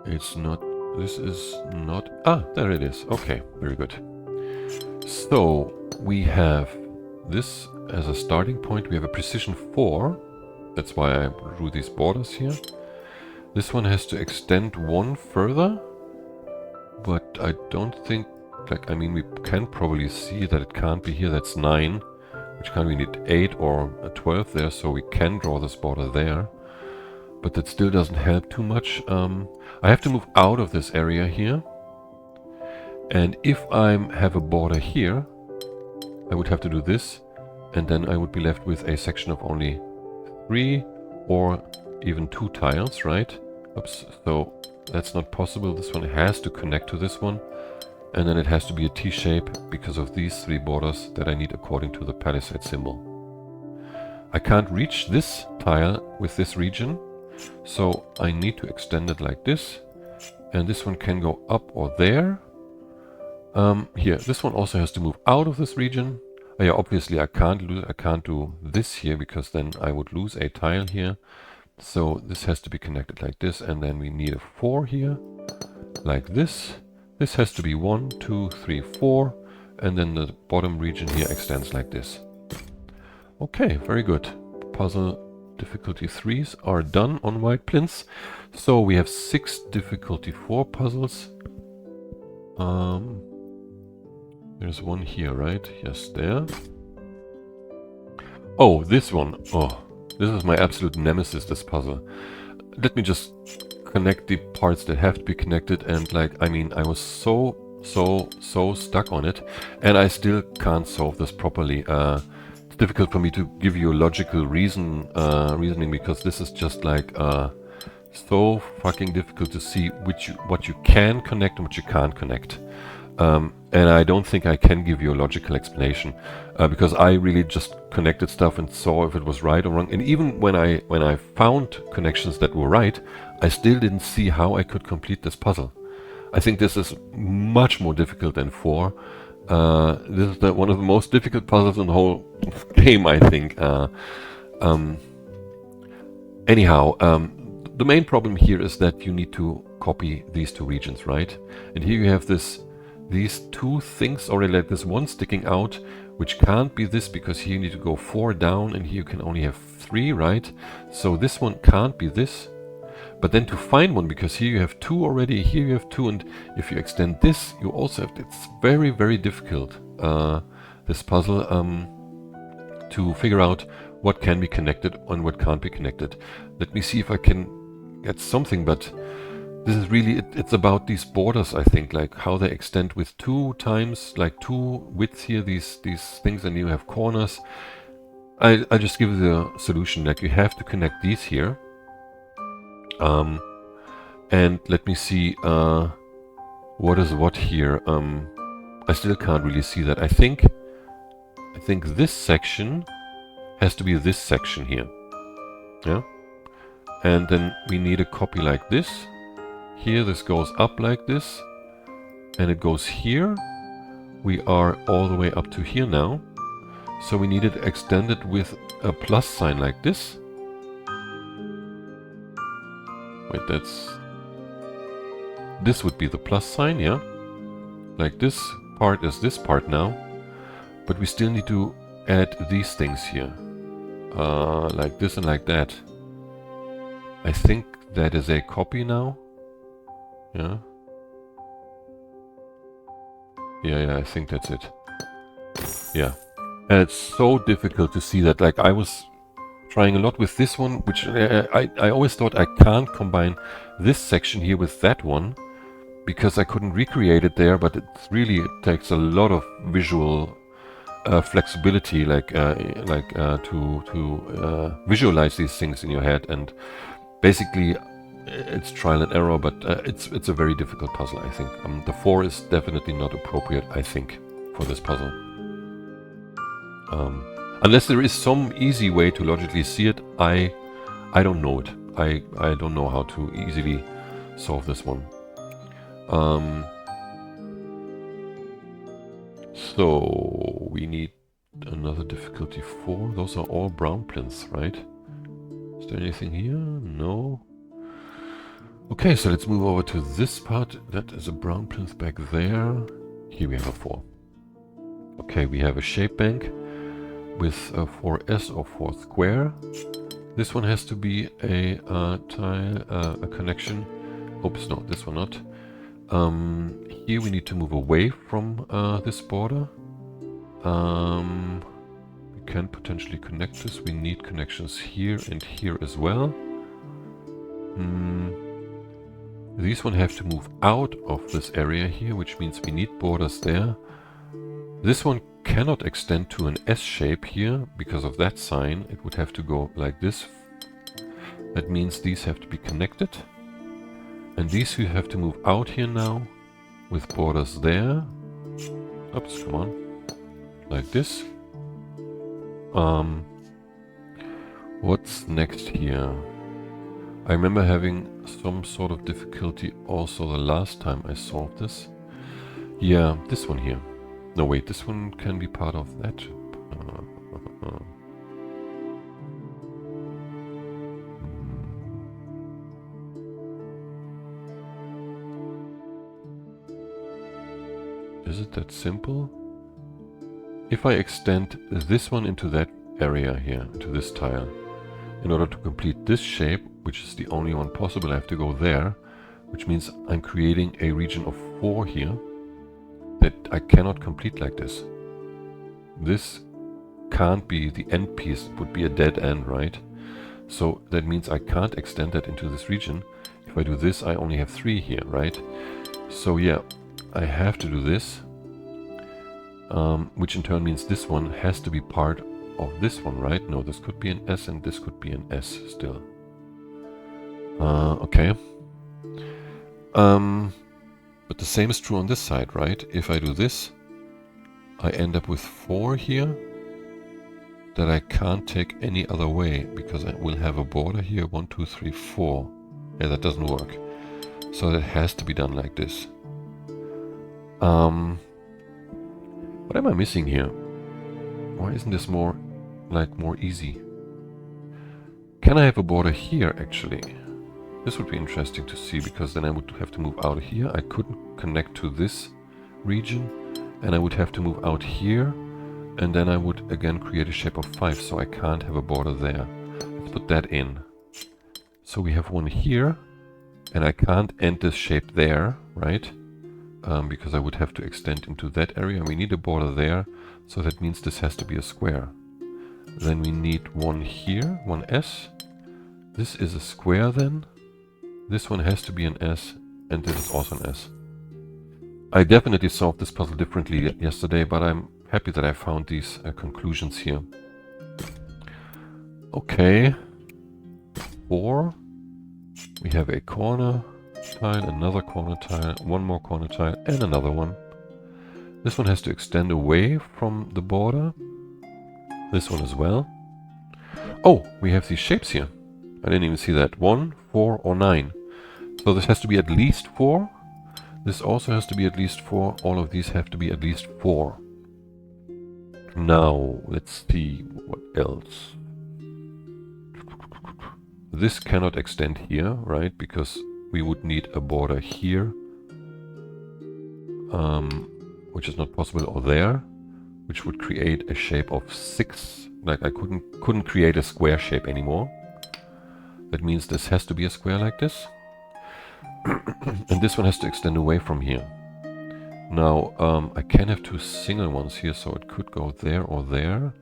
S1: It's not... This is not... Ah, there it is. Okay, very good. So, we have this as a starting point. We have a precision 4. That's why I drew these borders here. This one has to extend 1 further. But I don't think... Like, I mean, we can probably see that it can't be here. That's 9. Which can we need 8 or a 12 there. So we can draw this border there. but that still doesn't help too much. I have to move out of this area here. And if I have a border here, I would have to do this, and then I would be left with a section of only 3 or even 2 tiles, right? Oops, so that's not possible. This one has to connect to this one, and then it has to be a T-shape because of these 3 borders that I need according to the Palisade symbol. I can't reach this tile with this region, so I need to extend it like this, and this one can go up or there. Here, this one also has to move out of this region. Yeah, obviously I can't do this here because then I would lose a tile here. So this has to be connected like this, and then we need a 4 here, like this. This has to be 1, 2, 3, 4, and then the bottom region here extends like this. Okay, very good. Puzzle difficulty 3s are done on white plinths. So we have 6 difficulty 4 puzzles. There's one here, right? Yes, there. Oh, this one. Oh, this is my absolute nemesis, this puzzle. Let me just connect the parts that have to be connected, and like, I mean, I was so stuck on it, and I still can't solve this properly. It's difficult for me to give you a logical reasoning, because this is just like so fucking difficult to see what you can connect and what you can't connect. And I don't think I can give you a logical explanation, because I really just connected stuff and saw if it was right or wrong. And even when I found connections that were right, I still didn't see how I could complete this puzzle. I think this is much more difficult than 4. This is one of the most difficult puzzles in the whole game, I think. Anyhow, the main problem here is that you need to copy these 2 regions, right? And here you have these 2 things already, like this one sticking out, which can't be this, because here you need to go 4 down, and here you can only have 3, right? So this one can't be this. But then to find one, because here you have 2 already, here you have 2, and if you extend this, you also have, it's very, very difficult, this puzzle, to figure out what can be connected and what can't be connected. Let me see if I can get something, but this is really, it's about these borders, I think, like how they extend with 2 times, like 2 widths here, these things, and you have corners. I'll just give you the solution, like you have to connect these here. And let me see what is what here. I still can't really see that. I think this section has to be this section here. Yeah? And then we need a copy like this. Here this goes up like this, and it goes here. We are all the way up to here now. So we need it extended with a plus sign like this. Wait, this would be the plus sign, yeah? Like this part is this part now. But we still need to add these things here. Like this and like that. I think that is a copy now. Yeah. Yeah, I think that's it. Yeah. And it's so difficult to see that. Like, I was trying a lot with this one, which I always thought I can't combine this section here with that one, because I couldn't recreate it there, but it's really, it takes a lot of visual flexibility, to visualize these things in your head, and basically it's trial and error, but it's a very difficult puzzle, I think. The 4 is definitely not appropriate, I think, for this puzzle. Unless there is some easy way to logically see it, I don't know it. I don't know how to easily solve this one. So we need another difficulty 4. Those are all brown plinths, right? Is there anything here? No. Okay, so let's move over to this part. That is a brown plinth back there. Here we have a 4. Okay, we have a shape bank with a 4S or 4 square. This one has to be a tile, a connection. Oops, no, this one not. Here we need to move away from this border. We can potentially connect this. We need connections here and here as well. These one have to move out of this area here, which means we need borders there. This one cannot extend to an S shape here because of that sign. It would have to go like this. That means these have to be connected. And these two have to move out here now with borders there. Oops, come on. Like this. What's next here? I remember having some sort of difficulty also the last time I solved this. Yeah, this one here. No, wait, this one can be part of that. Is it that simple? If I extend this one into that area here, into this tile, in order to complete this shape, which is the only one possible, I have to go there, which means I'm creating a region of 4 here that I cannot complete like this. This can't be the end piece, it would be a dead end, right? So that means I can't extend that into this region. If I do this, I only have 3 here, right? So yeah, I have to do this, which in turn means this one has to be part of this one, right? No, this could be an S and this could be an S still. Okay. But the same is true on this side, right? If I do this, I end up with 4 here that I can't take any other way because I will have a border here, 1, 2, 3, 4. Yeah, that doesn't work. So that has to be done like this. What am I missing here? Why isn't this more easy? Can I have a border here actually? This would be interesting to see because then I would have to move out here. I couldn't connect to this region and I would have to move out here and then I would again create a shape of 5, so I can't have a border there. Let's put that in. So we have one here and I can't end this shape there, right? Because I would have to extend into that area. We need a border there, so that means this has to be a square. Then we need one here, one S. This is a square then. This one has to be an S, and this is also an S. I definitely solved this puzzle differently yesterday, but I'm happy that I found these conclusions here. Okay. 4. We have a corner tile, another corner tile, one more corner tile, and another one. This one has to extend away from the border. This one as well. Oh, we have these shapes here. I didn't even see that. 1, 4, or 9. So this has to be at least 4. This also has to be at least 4. All of these have to be at least 4. Now, let's see what else. This cannot extend here, right? Because we would need a border here, which is not possible, or there, which would create a shape of 6. Like I couldn't create a square shape anymore. That means this has to be a square like this. And this one has to extend away from here. Now, I can have 2 single ones here, so it could go there or there.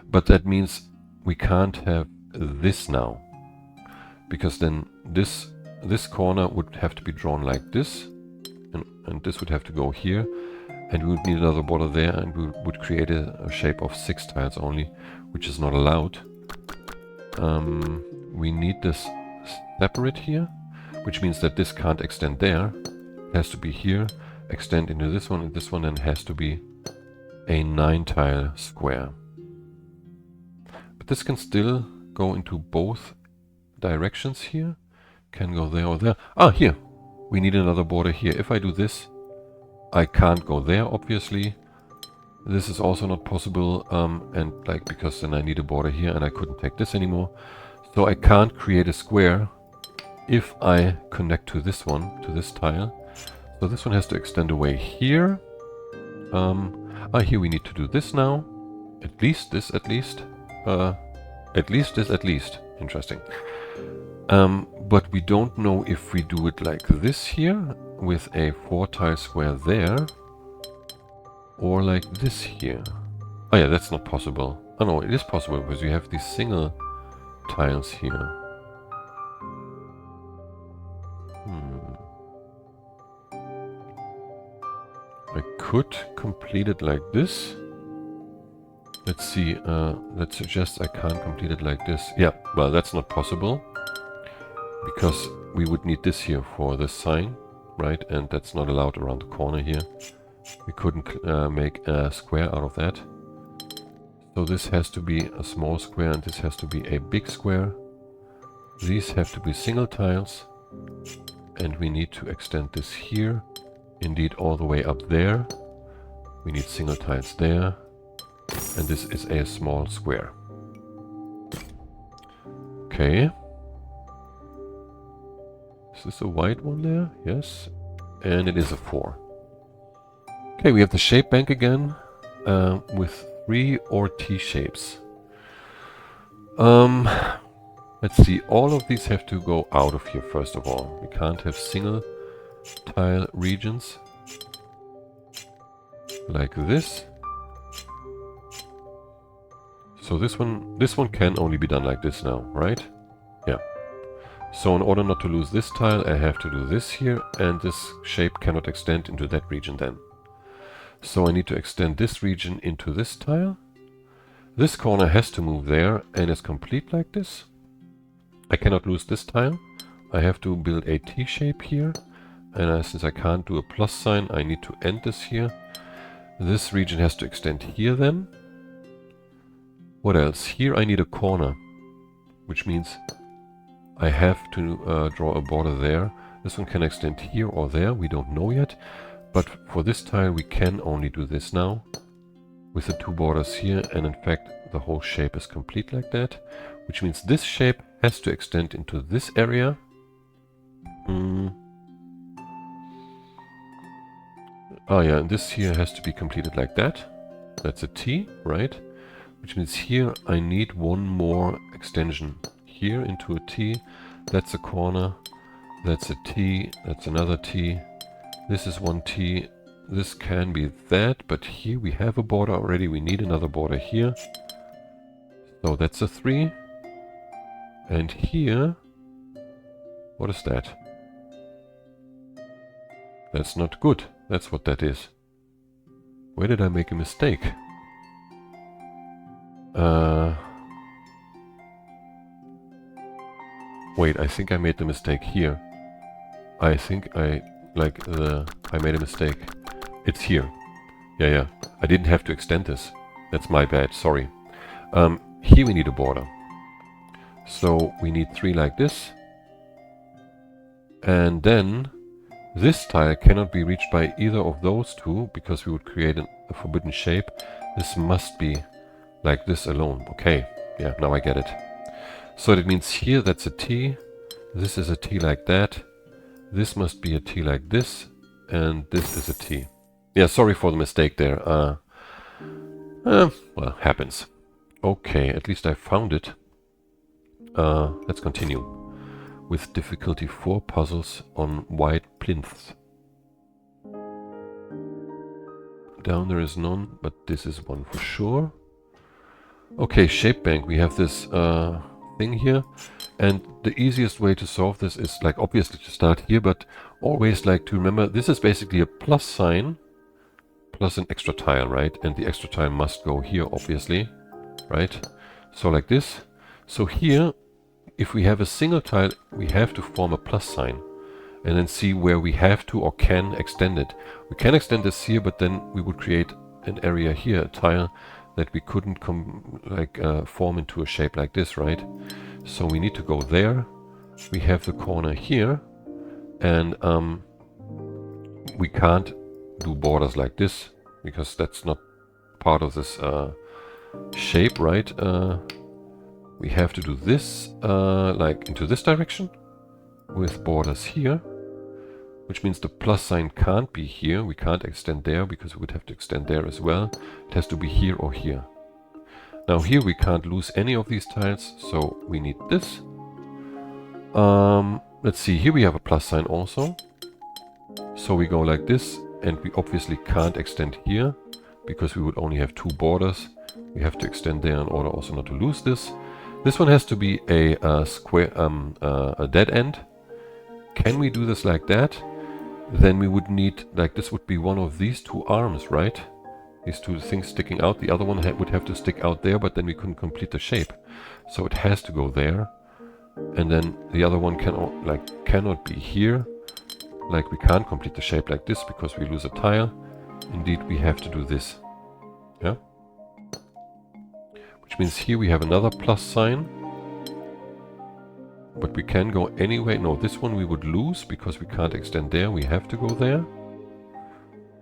S1: But that means we can't have this now, because then this corner would have to be drawn like this, and this would have to go here, and we would need another border there, and we would create a shape of 6 tiles only, which is not allowed. We need this separate here, which means that this can't extend there. It has to be here, extend into this one, and this one then has to be a 9 tile square. But this can still go into both directions here. Can go there or there. Ah, here! We need another border here. If I do this, I can't go there, obviously. This is also not possible, and because then I need a border here and I couldn't take this anymore. So I can't create a square if I connect to this one, to this tile. So this one has to extend away here. Here we need to do this now. At least this, at least. At least this, at least. Interesting. But we don't know if we do it like this here, with a 4 tile square there, or like this here. Oh yeah, that's not possible. Oh no, it is possible, because you have these single tiles here. I could complete it like this. Let's see, that suggests I can't complete it like this. Yeah, well, that's not possible, because we would need this here for this sign, right? And that's not allowed around the corner here. We couldn't make a square out of that. So this has to be a small square and this has to be a big square. These have to be single tiles. And we need to extend this here, indeed all the way up there. We need single tiles there. And this is a small square. Okay. Is this a white one there? Yes. And it is a 4. Okay, we have the shape bank again with 3 or T shapes. Let's see, all of these have to go out of here first of all. We can't have single tile regions like this. So this one can only be done like this now, right? Yeah. So in order not to lose this tile, I have to do this here, and this shape cannot extend into that region then. So I need to extend this region into this tile. This corner has to move there and is complete like this. I cannot lose this tile. I have to build a T shape here, and since I can't do a plus sign, I need to end this here. This region has to extend here then. What else? Here I need a corner, which means I have to draw a border there. This one can extend here or there, we don't know yet. But for this tile we can only do this now, with the 2 borders here, and in fact the whole shape is complete like that. Which means this shape has to extend into this area. Oh yeah, and this here has to be completed like that. That's a T, right? Which means here I need one more extension here into a T. That's a corner. That's a T. That's another T. This is one T. This can be that, but here we have a border already. We need another border here. So that's a 3. And here, what is that? That's not good. That's what that is. Where did I make a mistake? Wait, I think I made the mistake here. I think I made a mistake. It's here. Yeah. I didn't have to extend this. That's my bad, sorry. Here we need a border. So we need 3 like this. And then this tile cannot be reached by either of those 2 because we would create a forbidden shape. This must be like this alone. Okay, yeah, now I get it. So that means here that's a T. This is a T like that. This must be a T like this. And this is a T. Yeah, sorry for the mistake there. Well, happens. Okay, at least I found it. Let's continue with difficulty 4 puzzles on white plinths. Down there is none, but this is one for sure. Okay, shape bank. We have this thing here, and the easiest way to solve this is like obviously to start here, but always like to remember this is basically a plus sign plus an extra tile, right? And the extra tile must go here, obviously, right? So like this. So here, if we have a single tile, we have to form a plus sign and then see where we have to or can extend it. We can extend this here, but then we would create an area here, a tile that we couldn't form into a shape like this, right? So we need to go there. We have the corner here, and we can't do borders like this because that's not part of this shape, right? We have to do this like into this direction with borders here, which means the plus sign can't be here. We can't extend there because we would have to extend there as well. It has to be here or here. Now here we can't lose any of these tiles, so we need this. Let's see, here we have a plus sign also. So we go like this, and we obviously can't extend here because we would only have 2 borders. We have to extend there in order also not to lose this. This one has to be a square, a dead end. Can we do this like that? Then we would need, like this would be one of these two arms, right? These two things sticking out. The other one would have to stick out there, but then we couldn't complete the shape. So it has to go there. And then the other one cannot be here. Like we can't complete the shape like this because we lose a tile. Indeed, we have to do this. Yeah? Which means here we have another plus sign. But we can go anyway. No, this one we would lose because we can't extend there. We have to go there.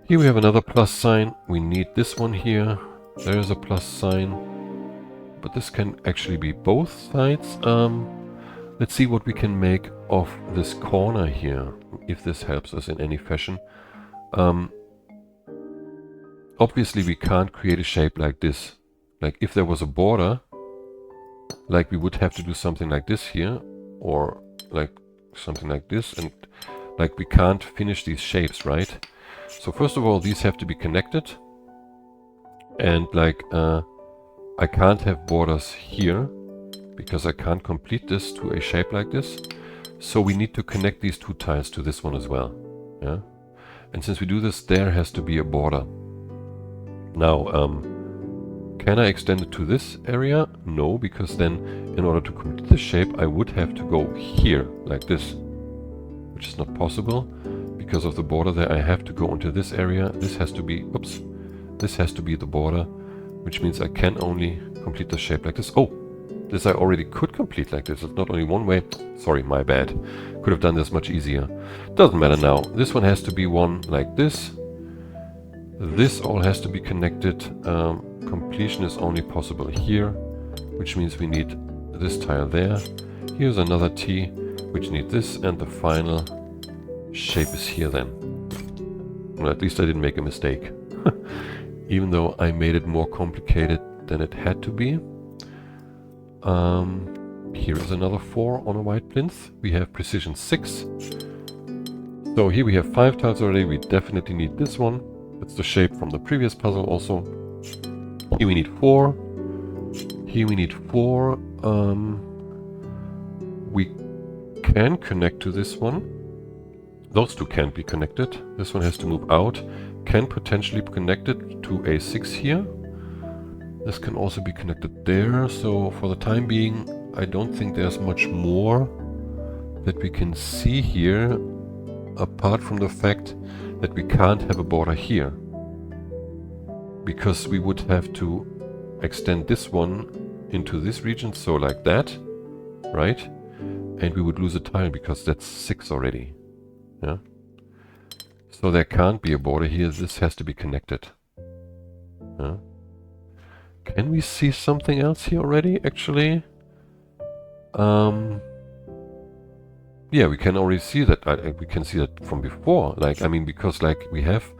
S1: Here we have another plus sign. We need this one here. There is a plus sign. But this can actually be both sides. Let's see what we can make of this corner here, if this helps us in any fashion. Obviously we can't create a shape like this. Like if there was a border, like we would have to do something like this here, or like something like this, and like we can't finish these shapes, right? So first of all, these have to be connected, and like I can't have borders here because I can't complete this to a shape like this. So we need to connect these two tiles to this one as well. Yeah, and since we do this, there has to be a border. Now, can I extend it to this area? No, because then in order to complete the shape, I would have to go here like this, which is not possible because of the border there. I have to go into this area. This has to be, oops, this has to be the border, which means I can only complete the shape like this. Oh, this I already could complete like this. It's not only one way. Sorry, my bad. Could have done this much easier. Doesn't matter now. This one has to be one like this. This all has to be connected. Completion is only possible here, which means we need this tile there. Here's another T, which need this, and the final shape is here then. Well, at least I didn't make a mistake. Even though I made it more complicated than it had to be. Here is another 4 on a white plinth. We have precision 6. So here we have 5 tiles already. We definitely need this one. It's the shape from the previous puzzle also. Here we need 4. Here we need 4. We can connect to this one. Those two can't be connected. This one has to move out. Can potentially be connected to a 6 here. This can also be connected there. So for the time being, I don't think there's much more that we can see here, apart from the fact that we can't have a border here. Because we would have to extend this one into this region, so like that, right? And we would lose a tile because that's 6 already. Yeah. So there can't be a border here. This has to be connected. Yeah. Can we see something else here already, actually? Yeah, we can already see that. We can see that from before. Like, I mean, because like we have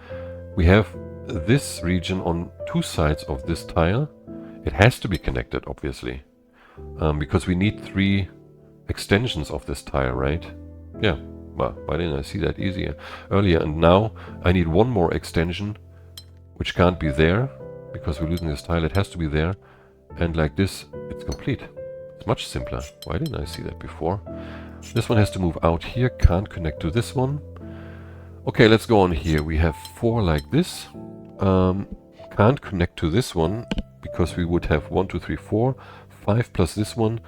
S1: this region on 2 sides of this tile. It has to be connected, obviously, because we need 3 extensions of this tile, right? Yeah. Well, why didn't I see that earlier? And now I need one more extension, which can't be there because we're losing this tile. It has to be there, and like this, it's complete. It's much simpler. Why didn't I see that before? This one has to move out here. Can't connect to this one. Okay, let's go on here. We have 4 like this. Can't connect to this one because we would have 1, 2, 3, 4, 5 plus this one,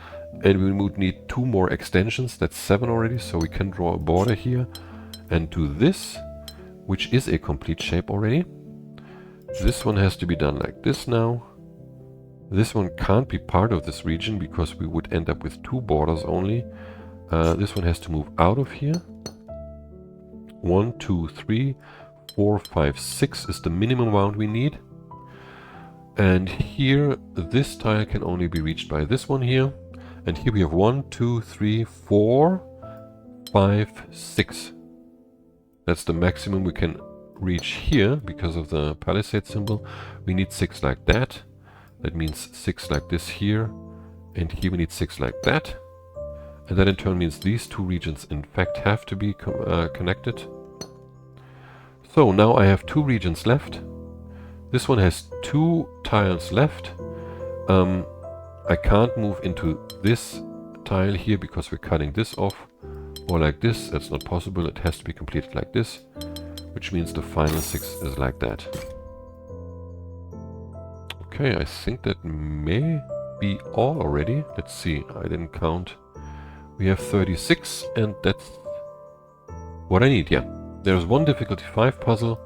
S1: and we would need 2 more extensions. That's 7 already, so we can draw a border here and do this, which is a complete shape already. This one has to be done like this now. This one can't be part of this region because we would end up with 2 borders only. This one has to move out of here. 1, 2, 3, 4, 5, 6 is the minimum amount we need. And here, this tile can only be reached by this one here. And here we have 1, 2, 3, 4, 5, 6. That's the maximum we can reach here because of the Palisade symbol. We need 6 like that. That means 6 like this here. And here we need 6 like that. And that in turn means these 2 regions in fact have to be connected. So now I have 2 regions left. This one has 2 tiles left. I can't move into this tile here because we're cutting this off. Or like this, that's not possible. It has to be completed like this, which means the final 6 is like that. Okay, I think that may be all already. Let's see, I didn't count. We have 36, and that's what I need, yeah. There's one difficulty 5 puzzle.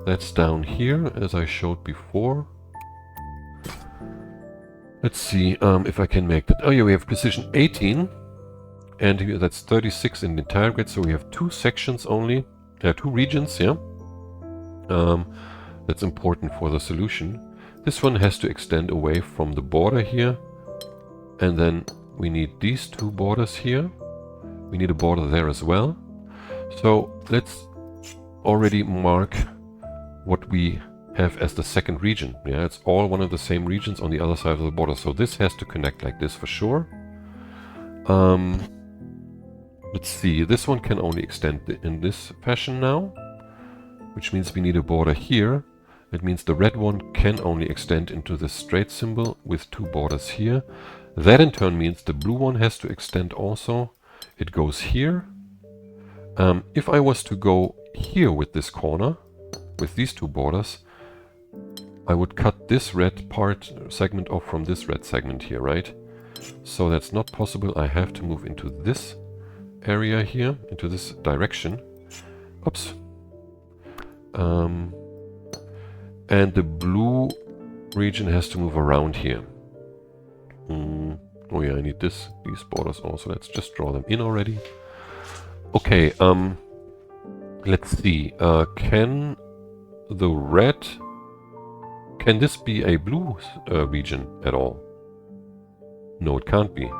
S1: That's down here, as I showed before. Let's see if I can make that. Oh yeah, we have precision 18. And that's 36 in the entire grid, so we have 2 sections only. 2 regions, yeah. That's important for the solution. This one has to extend away from the border here. And then we need these 2 borders here. We need a border there as well. So let's already mark what we have as the second region. Yeah, it's all one of the same regions on the other side of the border. So this has to connect like this for sure. Let's see, this one can only extend in this fashion now, which means we need a border here. It means the red one can only extend into this straight symbol with 2 borders here. That in turn means the blue one has to extend also. It goes here. If I was to go here with this corner, with these 2 borders, I would cut this red segment off from this red segment here, right? So that's not possible. I have to move into this area here, into this direction. Oops. And the blue region has to move around here. Oh yeah, I need these borders also. Let's just draw them in already. Okay, let's see. Can this be a blue region at all? No, it can't be,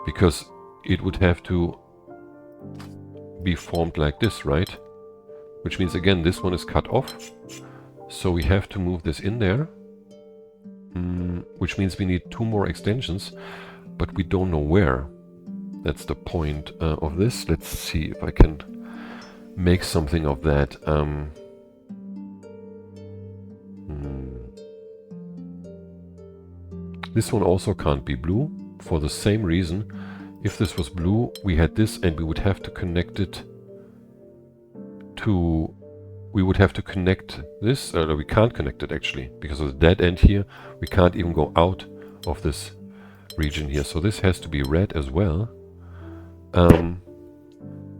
S1: because it would have to be formed like this, right? Which means again this one is cut off, so we have to move this in there, which means we need 2 more extensions, but we don't know where. That's the point of this. Let's see if I can make something of that. This one also can't be blue for the same reason. If this was blue, we had this, and we would have to connect it to... We would have to connect this. No, we can't connect it actually, because of the dead end here. We can't even go out of this region here. So this has to be red as well.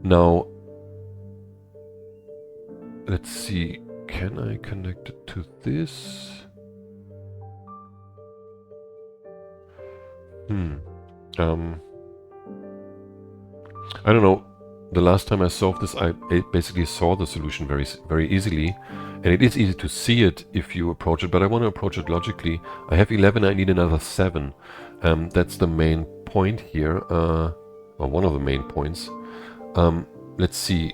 S1: Now, let's see. Can I connect it to this? I don't know. The last time I solved this, I basically saw the solution very easily. And it is easy to see it if you approach it, but I want to approach it logically. I have 11, I need another 7. That's the main point here, or one of the main points. Let's see.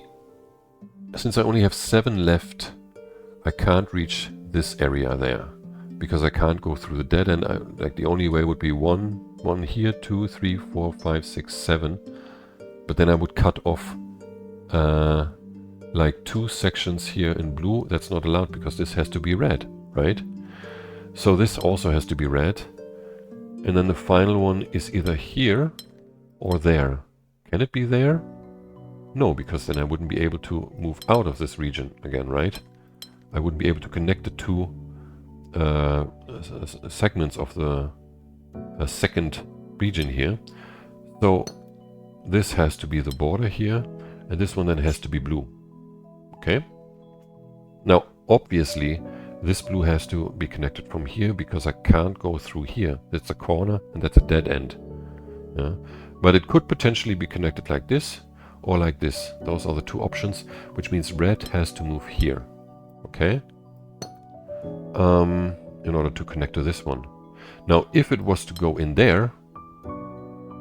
S1: Since I only have 7 left, I can't reach this area there, because I can't go through the dead end. Like the only way would be 1 here, 2, 3, 4, 5, 6, 7. But then I would cut off like 2 sections here in blue. That's not allowed because this has to be red, right? So this also has to be red. And then the final one is either here or there. Can it be there? No, because then I wouldn't be able to move out of this region again, right? I wouldn't be able to connect the 2 segments of the second region here. So this has to be the border here, and this one then has to be blue. Okay? Now, obviously, this blue has to be connected from here, because I can't go through here. That's a corner, and that's a dead end. Yeah? But it could potentially be connected like this, or like this. Those are the 2 options, which means red has to move here. Okay? In order to connect to this one. Now, if it was to go in there,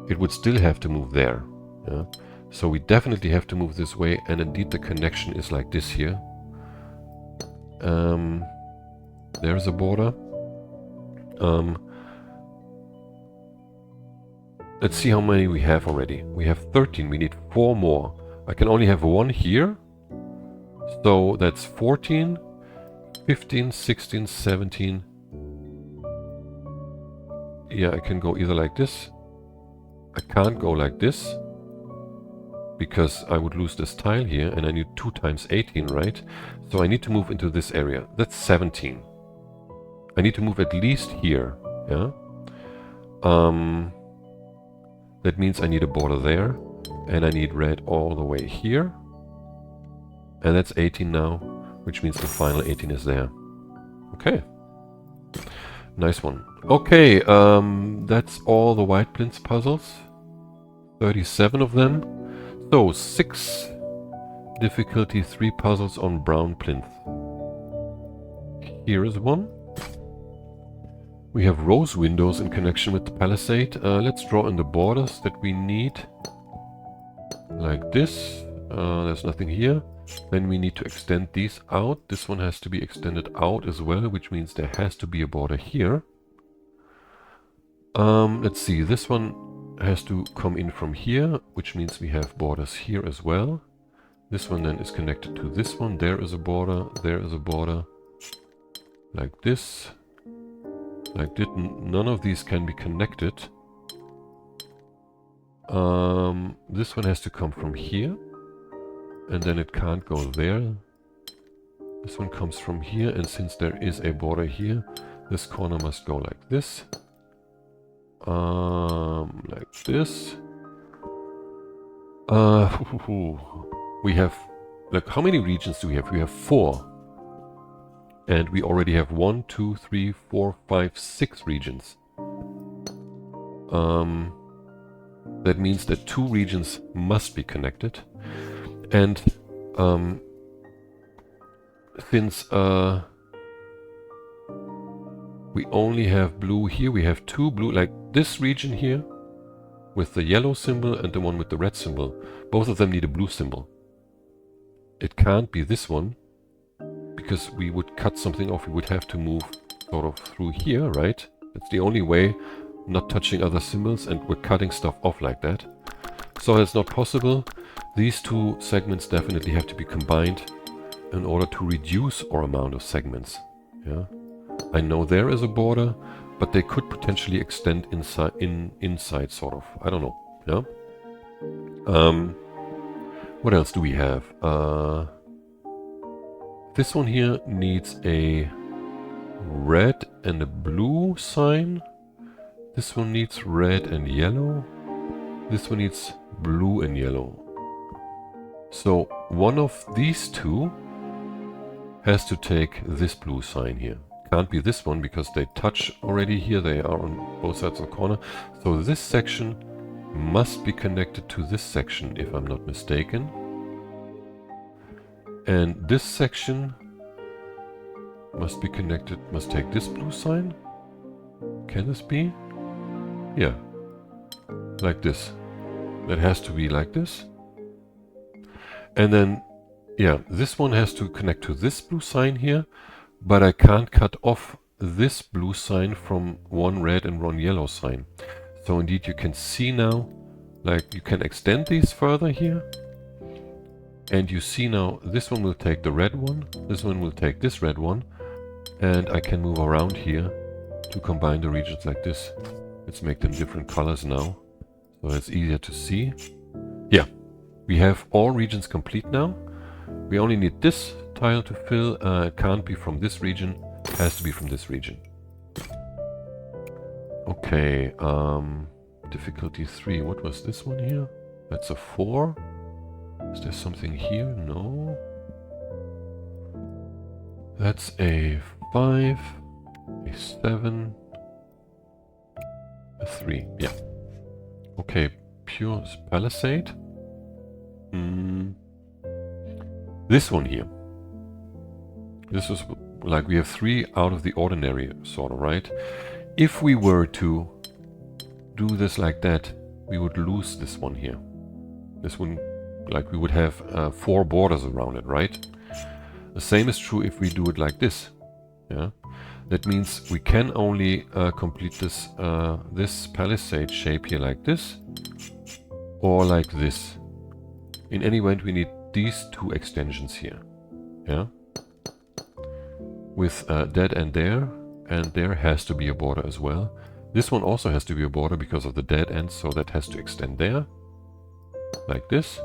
S1: it would still have to move there. Yeah? So we definitely have to move this way, and indeed the connection is like this here. There's a border. Let's see how many we have already. We have 13. We need 4 more. I can only have 1 here. So that's 14, 15, 16, 17. yeah, I can go either like this. I can't go like this, because I would lose this tile here, and I need 2 times 18, right? So I need to move into this area. That's 17. I need to move at least here, yeah? That means I need a border there, and I need red all the way here. And that's 18 now, which means the final 18 is there. Okay. Nice one. Okay, that's all the white plinth puzzles. 37 of them. So, 6 difficulty 3 puzzles on brown plinth. Here is one. We have rose windows in connection with the palisade. Let's draw in the borders that we need. Like this. There's nothing here. Then we need to extend these out. This one has to be extended out as well, which means there has to be a border here. Let's see, this one has to come in from here, which means we have borders here as well. This one then is connected to this one. There is a border, there is a border. Like this. Like that. None of these can be connected. This one has to come from here. And then it can't go there. This one comes from here, and since there is a border here, this corner must go like this. Like this. We have, like, how many regions do we have? We have 4. And we already have 1, 2, 3, 4, 5, 6 regions. That means that 2 regions must be connected. And since we only have blue here, we have 2 blue, like this region here with the yellow symbol and the one with the red symbol. Both of them need a blue symbol. It can't be this one, because we would cut something off. We would have to move sort of through here, right? That's the only way, not touching other symbols, and we're cutting stuff off like that. So it's not possible. These 2 segments definitely have to be combined in order to reduce our amount of segments. Yeah, I know there is a border, but they could potentially extend inside sort of. I don't know. Yeah. What else do we have? This one here needs a red and a blue sign. This one needs red and yellow. This one needs blue and yellow. So one of these 2 has to take this blue sign here. Can't be this one because they touch already here. They are on both sides of the corner. So this section must be connected to this section, if I'm not mistaken. And this section must be connected, must take this blue sign. Can this be? Yeah. Like this. That has to be like this. And then, yeah, this one has to connect to this blue sign here, but I can't cut off this blue sign from one red and one yellow sign. So indeed you can see now, like you can extend these further here. And you see now, this one will take the red one, this one will take this red one, and I can move around here to combine the regions like this. Let's make them different colors now, so it's easier to see. Yeah, we have all regions complete now. We only need this tile to fill. It can't be from this region, it has to be from this region. Okay, difficulty 3. What was this one here? That's a 4. Is there something here? No. That's a 5, a 7, a 3. Yeah. Okay, pure Palisade. This one here. This is like we have 3 out of the ordinary, sort of, right? If we were to do this like that, we would lose this one here. This one, like we would have 4 borders around it, right? The same is true if we do it like this. Yeah, that means we can only complete this this palisade shape here like this, or like this. In any event, we need these 2 extensions here. Yeah, with dead end there, and there has to be a border as well. This one also has to be a border because of the dead end, so that has to extend there, like this,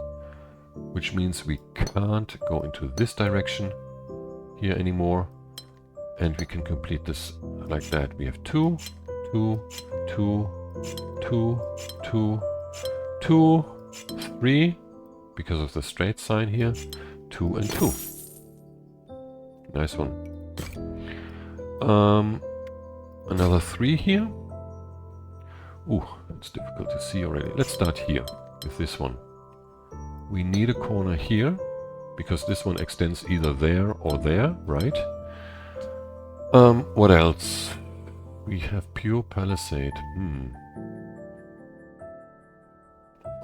S1: which means we can't go into this direction here anymore, and we can complete this like that. We have 2, 2, 2, 2, 2, 2, 3, because of the straight sign here, 2 and 2. Nice one. Another 3 here. Ooh, it's difficult to see already. Let's start here with this one. We need a corner here, because this one extends either there or there, right? What else? We have pure Palisade.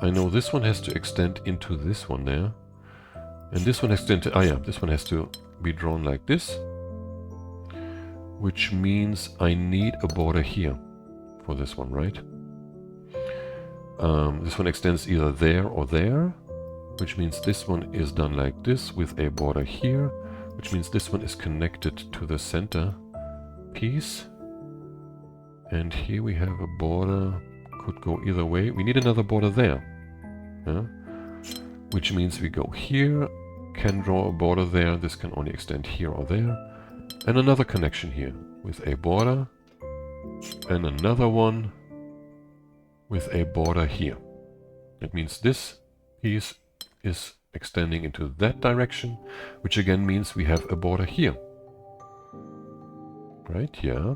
S1: I know this one has to extend into this one there. And this one extends to, this one has to be drawn like this. Which means I need a border here for this one, right? This one extends either there or there, which means this one is done like this with a border here, which means this one is connected to the center piece. And here we have a border, could go either way. We need another border there, which means we go here, can draw a border there. This can only extend here or there. And another connection here with a border, and another one with a border here. That means this piece is extending into that direction, which again means we have a border here. Right, yeah.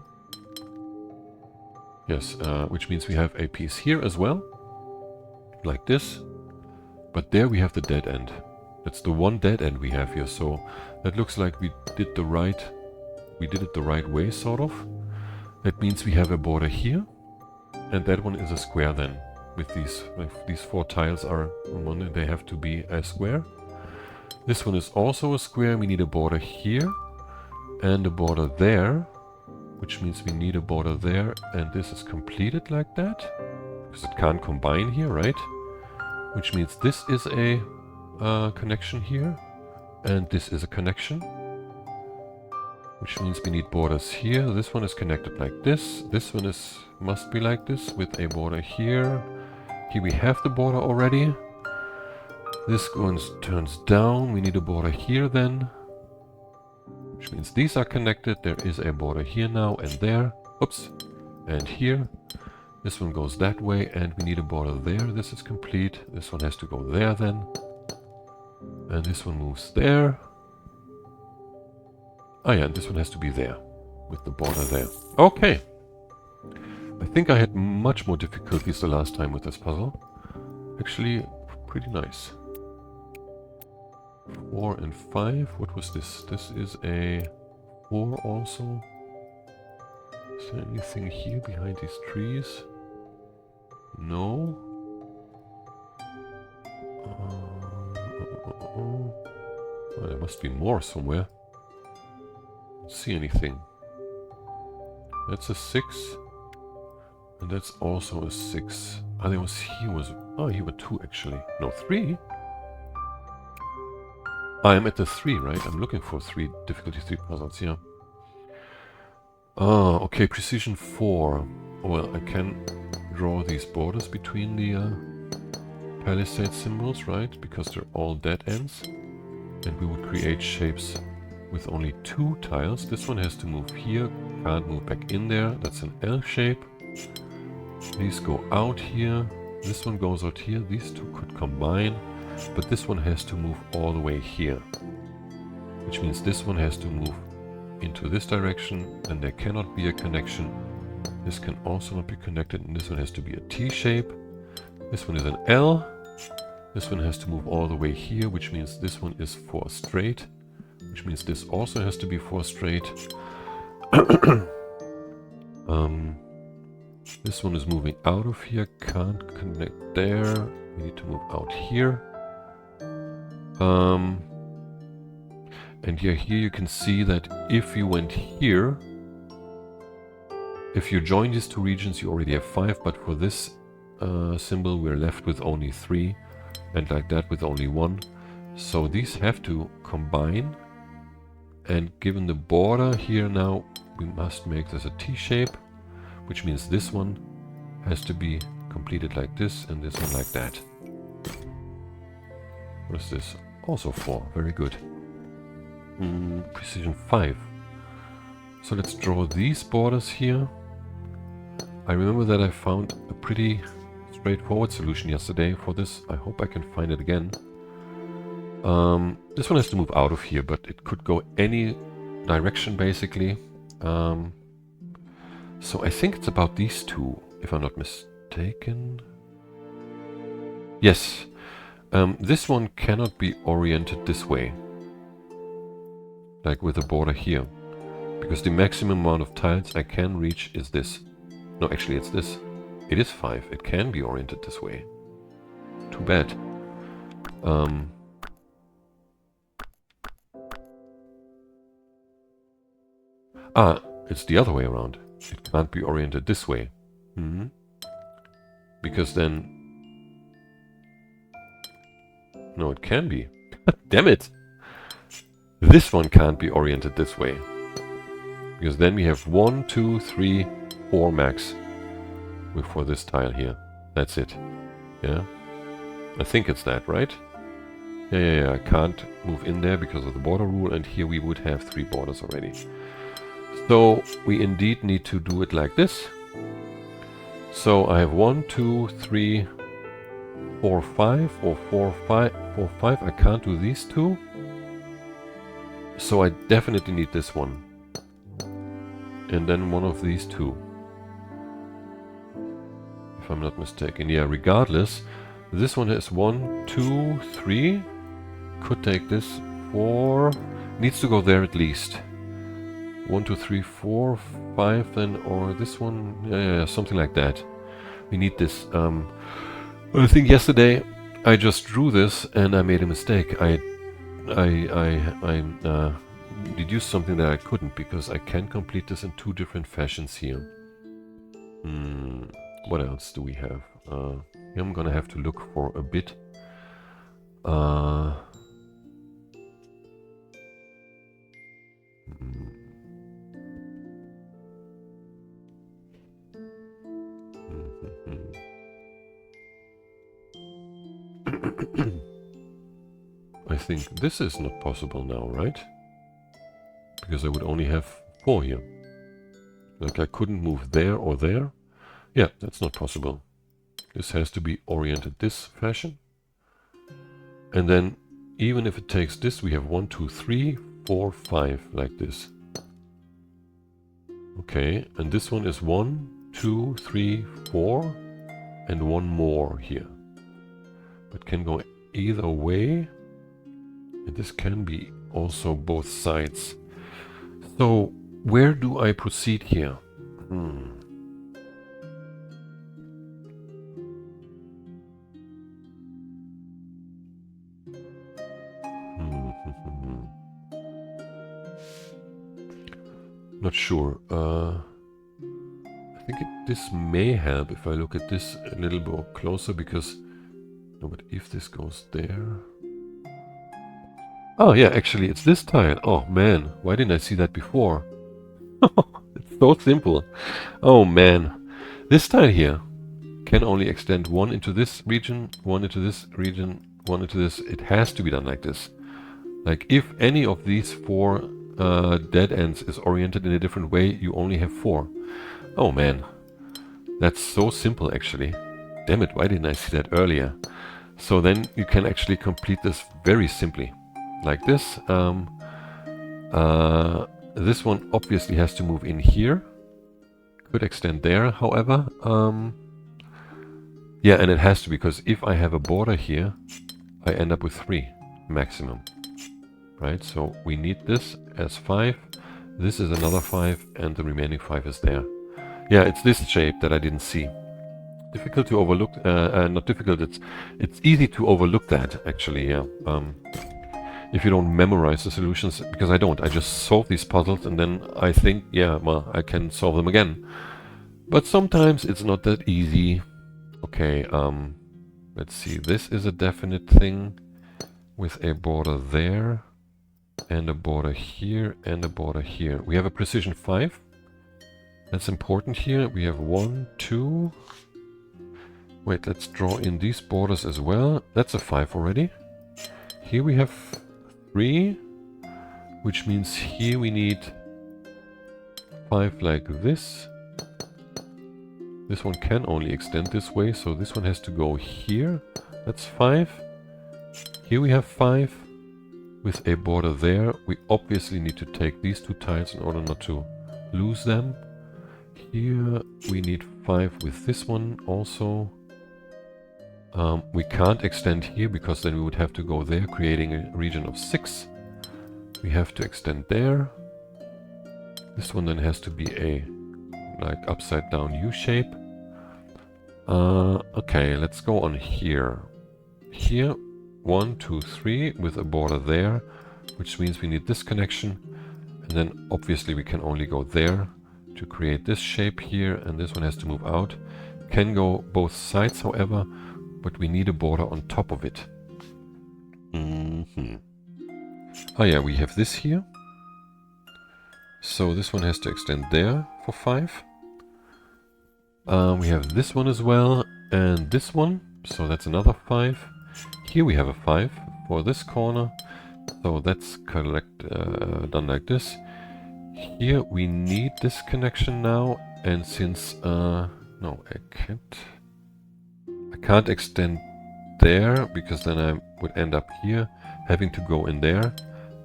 S1: Yes, which means we have a piece here as well, like this. But there we have the dead end. That's the one dead end we have here, so that looks like we did it the right way, sort of. That means we have a border here, and that one is a square then. With these 4 tiles are one, they have to be a square. This one is also a square. We need a border here and a border there, which means we need a border there, and this is completed like that because it can't combine here, right? Which means this is a connection here, and this is a connection, which means we need borders here. This one is connected like this. This one must be like this with a border here. Here we have the border already. This turns down. We need a border here then, which means these are connected. There is a border here now and there. Oops. And here. This one goes that way, and we need a border there. This is complete. This one has to go there then. And this one moves there. And this one has to be there, with the border there. Okay. I think I had much more difficulties the last time with this puzzle. Actually, pretty nice. 4 and 5. What was this? This is a 4 also. Is there anything here behind these trees? No. Well, there must be more somewhere. Don't see anything. That's a 6. And that's also a 6. Here were 2 actually. No, 3? I am at the 3, right? I'm looking for 3 difficulty 3 puzzles, yeah. Okay, precision 4. Well, I can draw these borders between the Palisade symbols, right? Because they're all dead ends. And we would create shapes with only 2 tiles. This one has to move here, can't move back in there. That's an L shape. These go out here. This one goes out here. These 2 could combine. But this one has to move all the way here. Which means this one has to move into this direction, and there cannot be a connection. This can also not be connected, and this one has to be a T shape. This one is an L. This one has to move all the way here, which means this one is 4 straight. Which means this also has to be 4 straight. This one is moving out of here, can't connect there. We need to move out here. And yeah, here you can see that if you went here, if you join these 2 regions, you already have 5, but for this symbol we're left with only 3, and like that with only 1. So these have to combine, and given the border here now, we must make this a T shape, which means this one has to be completed like this and this one like that. What is this? Also 4. Very good. Precision 5. So let's draw these borders here. I remember that I found a pretty straightforward solution yesterday for this. I hope I can find it again. This one has to move out of here, but it could go any direction basically. So I think it's about these two, if I'm not mistaken. Yes. This one cannot be oriented this way, like with a border here, because the maximum amount of tiles I can reach is this. No, actually it's this. It is 5. It can be oriented this way. Too bad. It's the other way around. It can't be oriented this way. Because then... No, it can be. Damn it! This one can't be oriented this way. Because then we have 1, 2, 3, 4 max for this tile here. That's it. Yeah? I think it's that, right? Yeah. I can't move in there because of the border rule, and here we would have 3 borders already. So we indeed need to do it like this. So I have 1, 2, 3, 4, 5, or 4, 5, 4, 5. I can't do these two. So I definitely need this one. And then one of these two. If I'm not mistaken. Yeah, regardless. This one has 1, 2, 3. Could take this. 4. Needs to go there at least. 1, 2, 3, 4, 5 then, or this one. Yeah, something like that. We need this. I think yesterday I just drew this and I made a mistake. I deduced something that I couldn't, because I can complete this in 2 different fashions here. What else do we have? I'm gonna have to look for a bit. I think this is not possible now, right? Because I would only have 4 here. Like I couldn't move there or there. Yeah, that's not possible. This has to be oriented this fashion. And then even if it takes this, we have 1, 2, 3, 4, 5 like this. Okay, and this one is 1, 2, 3, 4 and 1 more here. But can go either way. And this can be also both sides. So where do I proceed here? Not sure. I think this may help if I look at this a little more closer, because... No, but if this goes there... Oh yeah, actually it's this tile. Oh man, why didn't I see that before? It's so simple. Oh man. This tile here can only extend 1 into this region, 1 into this region, 1 into this. It has to be done like this. Like if any of these 4 dead ends is oriented in a different way, you only have 4. Oh man. That's so simple actually. Damn it, why didn't I see that earlier? So then you can actually complete this very simply. Like this. This one obviously has to move in here. Could extend there, however. Yeah, and it has to, because if I have a border here, I end up with 3 maximum. Right, so we need this as 5. This is another 5, and the remaining 5 is there. Yeah, it's this shape that I didn't see. Difficult to overlook. Not difficult. It's easy to overlook that actually. Yeah. If you don't memorize the solutions, because I don't. I just solve these puzzles and then I think, yeah, well, I can solve them again. But sometimes it's not that easy. Okay, let's see. This is a definite thing with a border there and a border here and a border here. We have a precision 5. That's important here. We have 1, 2. Wait, let's draw in these borders as well. That's a 5 already. Here we have 3, which means here we need 5 like this. This one can only extend this way, so this one has to go here. That's 5. Here we have 5 with a border there. We obviously need to take these 2 tiles in order not to lose them. Here we need 5 with this one also. We can't extend here because then we would have to go there, creating a region of 6. We have to extend there. This one then has to be a like upside down U shape. Okay, let's go on here. Here, 1, 2, 3 with a border there, which means we need this connection. And then obviously we can only go there to create this shape here, and this one has to move out. Can go both sides, however, but we need a border on top of it. Oh yeah, we have this here. So this one has to extend there for 5. We have this one as well, and this one, so that's another 5. Here we have a 5 for this corner, so that's done like this. Here we need this connection now, and since no, I can't extend there because then I would end up here having to go in there.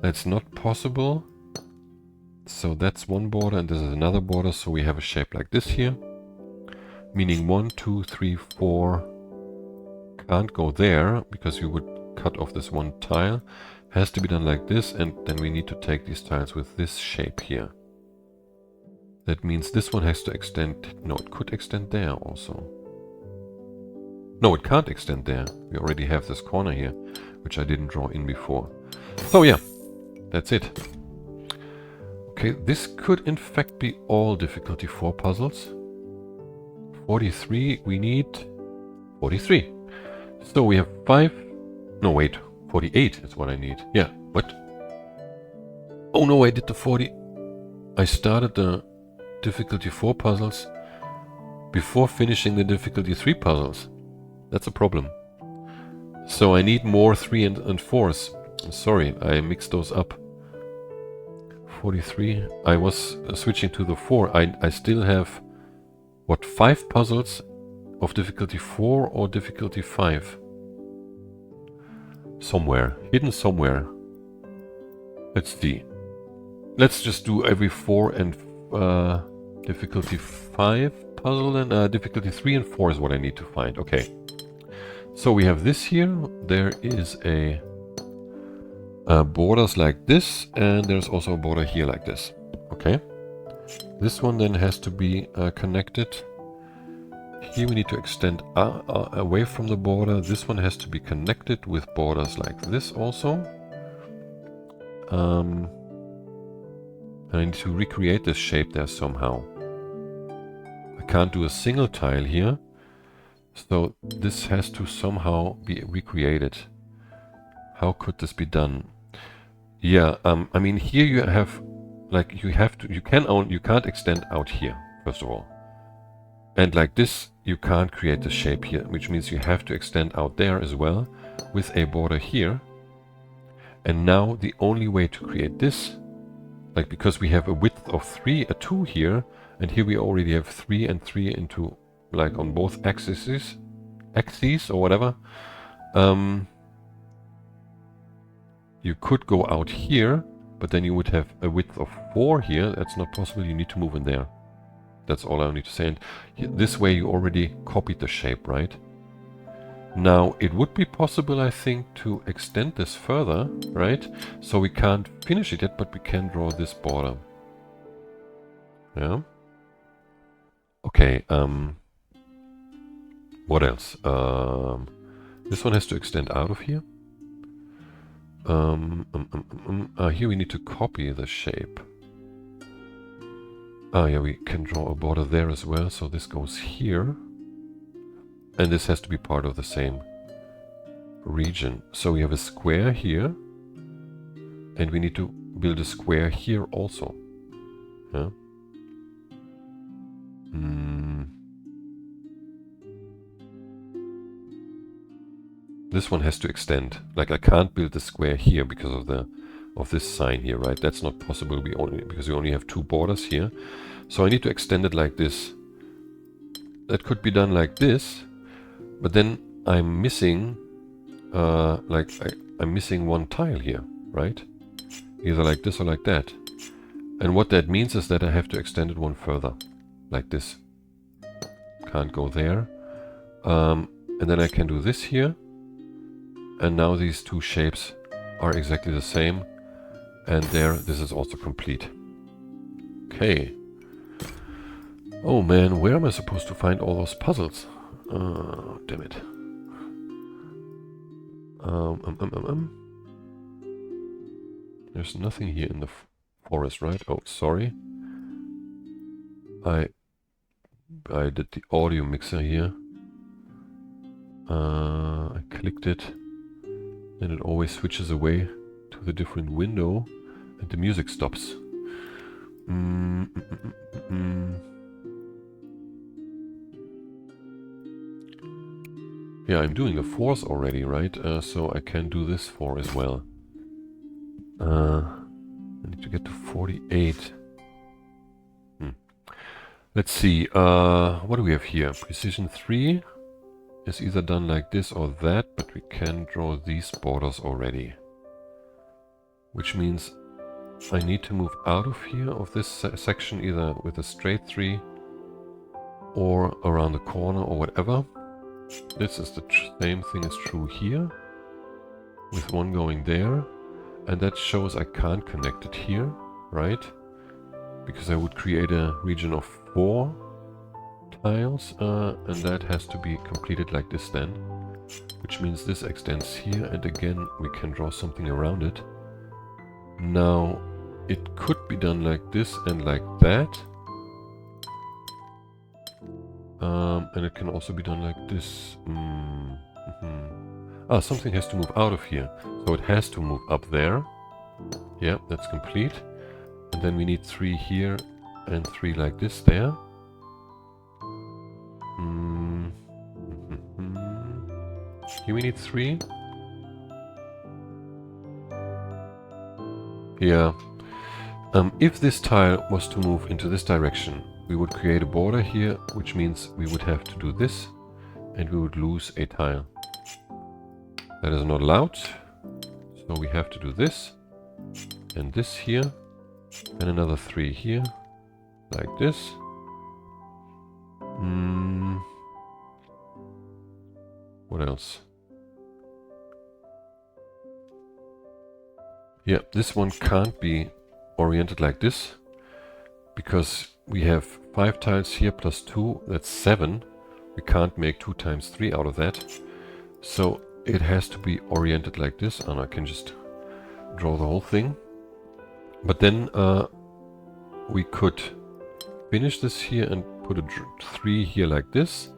S1: That's not possible. So that's one border and this is another border, so we have a shape like this here. Meaning 1, 2, 3, 4 can't go there because you would cut off this one tile. Has to be done like this, and then we need to take these tiles with this shape here. That means this one has to extend. No, it could extend there also. No, it can't extend there. We already have this corner here, which I didn't draw in before. So yeah, that's it. Okay, this could in fact be all difficulty 4 puzzles. 43, we need 43. So we have 5, no wait, 48 is what I need. Yeah, what? Oh no, I did the 40. I started the difficulty 4 puzzles before finishing the difficulty 3 puzzles. That's a problem. So I need more 3 and 4s. Sorry, I mixed those up. 43. I was switching to the 4. I still have, what, 5 puzzles of difficulty 4 or difficulty 5? Somewhere. Hidden somewhere. Let's see. Let's just do every 4 and difficulty 5 puzzle, and difficulty 3 and 4 is what I need to find. Okay. So we have this here. There is a borders like this, and there's also a border here like this. Okay. This one then has to be connected. Here we need to extend away from the border. This one has to be connected with borders like this also. And I need to recreate this shape there somehow. I can't do a single tile here. So this has to somehow be recreated. How could this be done? Yeah, I mean here you have, like you can't extend out here, first of all. And like this, you can't create the shape here, which means you have to extend out there as well with a border here. And now the only way to create this, like because we have a width of 3, a 2 here, and here we already have 3 and 3 into, like on both axes or whatever. You could go out here, but then you would have a width of 4 here. That's not possible. You need to move in there. That's all I need to say. And this way you already copied the shape, right? Now, it would be possible, I think, to extend this further, right? So we can't finish it yet, but we can draw this border. Yeah. Okay, what else? This one has to extend out of here. Here we need to copy the shape. Yeah, we can draw a border there as well, so this goes here. And this has to be part of the same region. So we have a square here, and we need to build a square here also. Yeah. this one has to extend. Like I can't build the square here because of this sign here, right? That's not possible because we only have two borders here. So I need to extend it like this. That could be done like this, but then I'm missing I'm missing one tile here, right? Either like this or like that. And what that means is that I have to extend it one further, like this. Can't go there. And then I can do this here. And now these two shapes are exactly the same. And there, this is also complete. Okay. Oh man, where am I supposed to find all those puzzles? Damn it. There's nothing here in the forest, right? Oh, sorry. I did the audio mixer here. I clicked it, and it always switches away to the different window, and the music stops. Yeah, I'm doing a 4th already, right? So I can do this 4 as well. I need to get to 48. Let's see. What do we have here? Precision 3 is either done like this or that, but we can draw these borders already. Which means I need to move out of here, of this section, either with a straight 3 or around the corner or whatever. This is the same thing is true here, with one going there, and that shows I can't connect it here, right? Because I would create a region of 4 tiles, and that has to be completed like this then, which means this extends here, and again we can draw something around it. Now it could be done like this and like that. And it can also be done like this. Ah, something has to move out of here. So it has to move up there. Yeah, that's complete. And then we need 3 here and 3 like this there. Here we need 3. Yeah. If this tile was to move into this direction, we would create a border here, which means we would have to do this, and we would lose a tile. That is not allowed, so we have to do this, and this here, and another 3 here, like this. What else? Yeah, this one can't be oriented like this, because we have 5 tiles here plus 2, that's 7. We can't make 2 times 3 out of that. So it has to be oriented like this, and I can just draw the whole thing. But then we could finish this here and put a 3 here like this,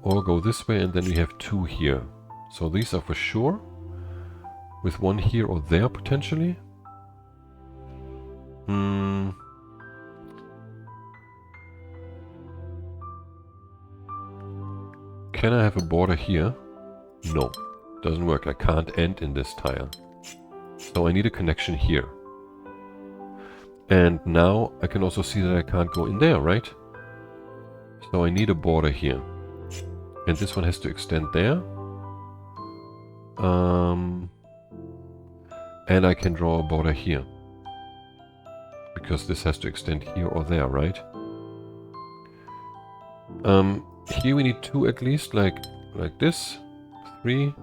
S1: or go this way, and then we have 2 here. So these are for sure, with 1 here or there potentially. Can I have a border here? No, doesn't work. I can't end in this tile. So I need a connection here. And now I can also see that I can't go in there, right? So I need a border here. And this one has to extend there. And I can draw a border here. Because this has to extend here or there, right? Here we need 2 at least, like this, 3,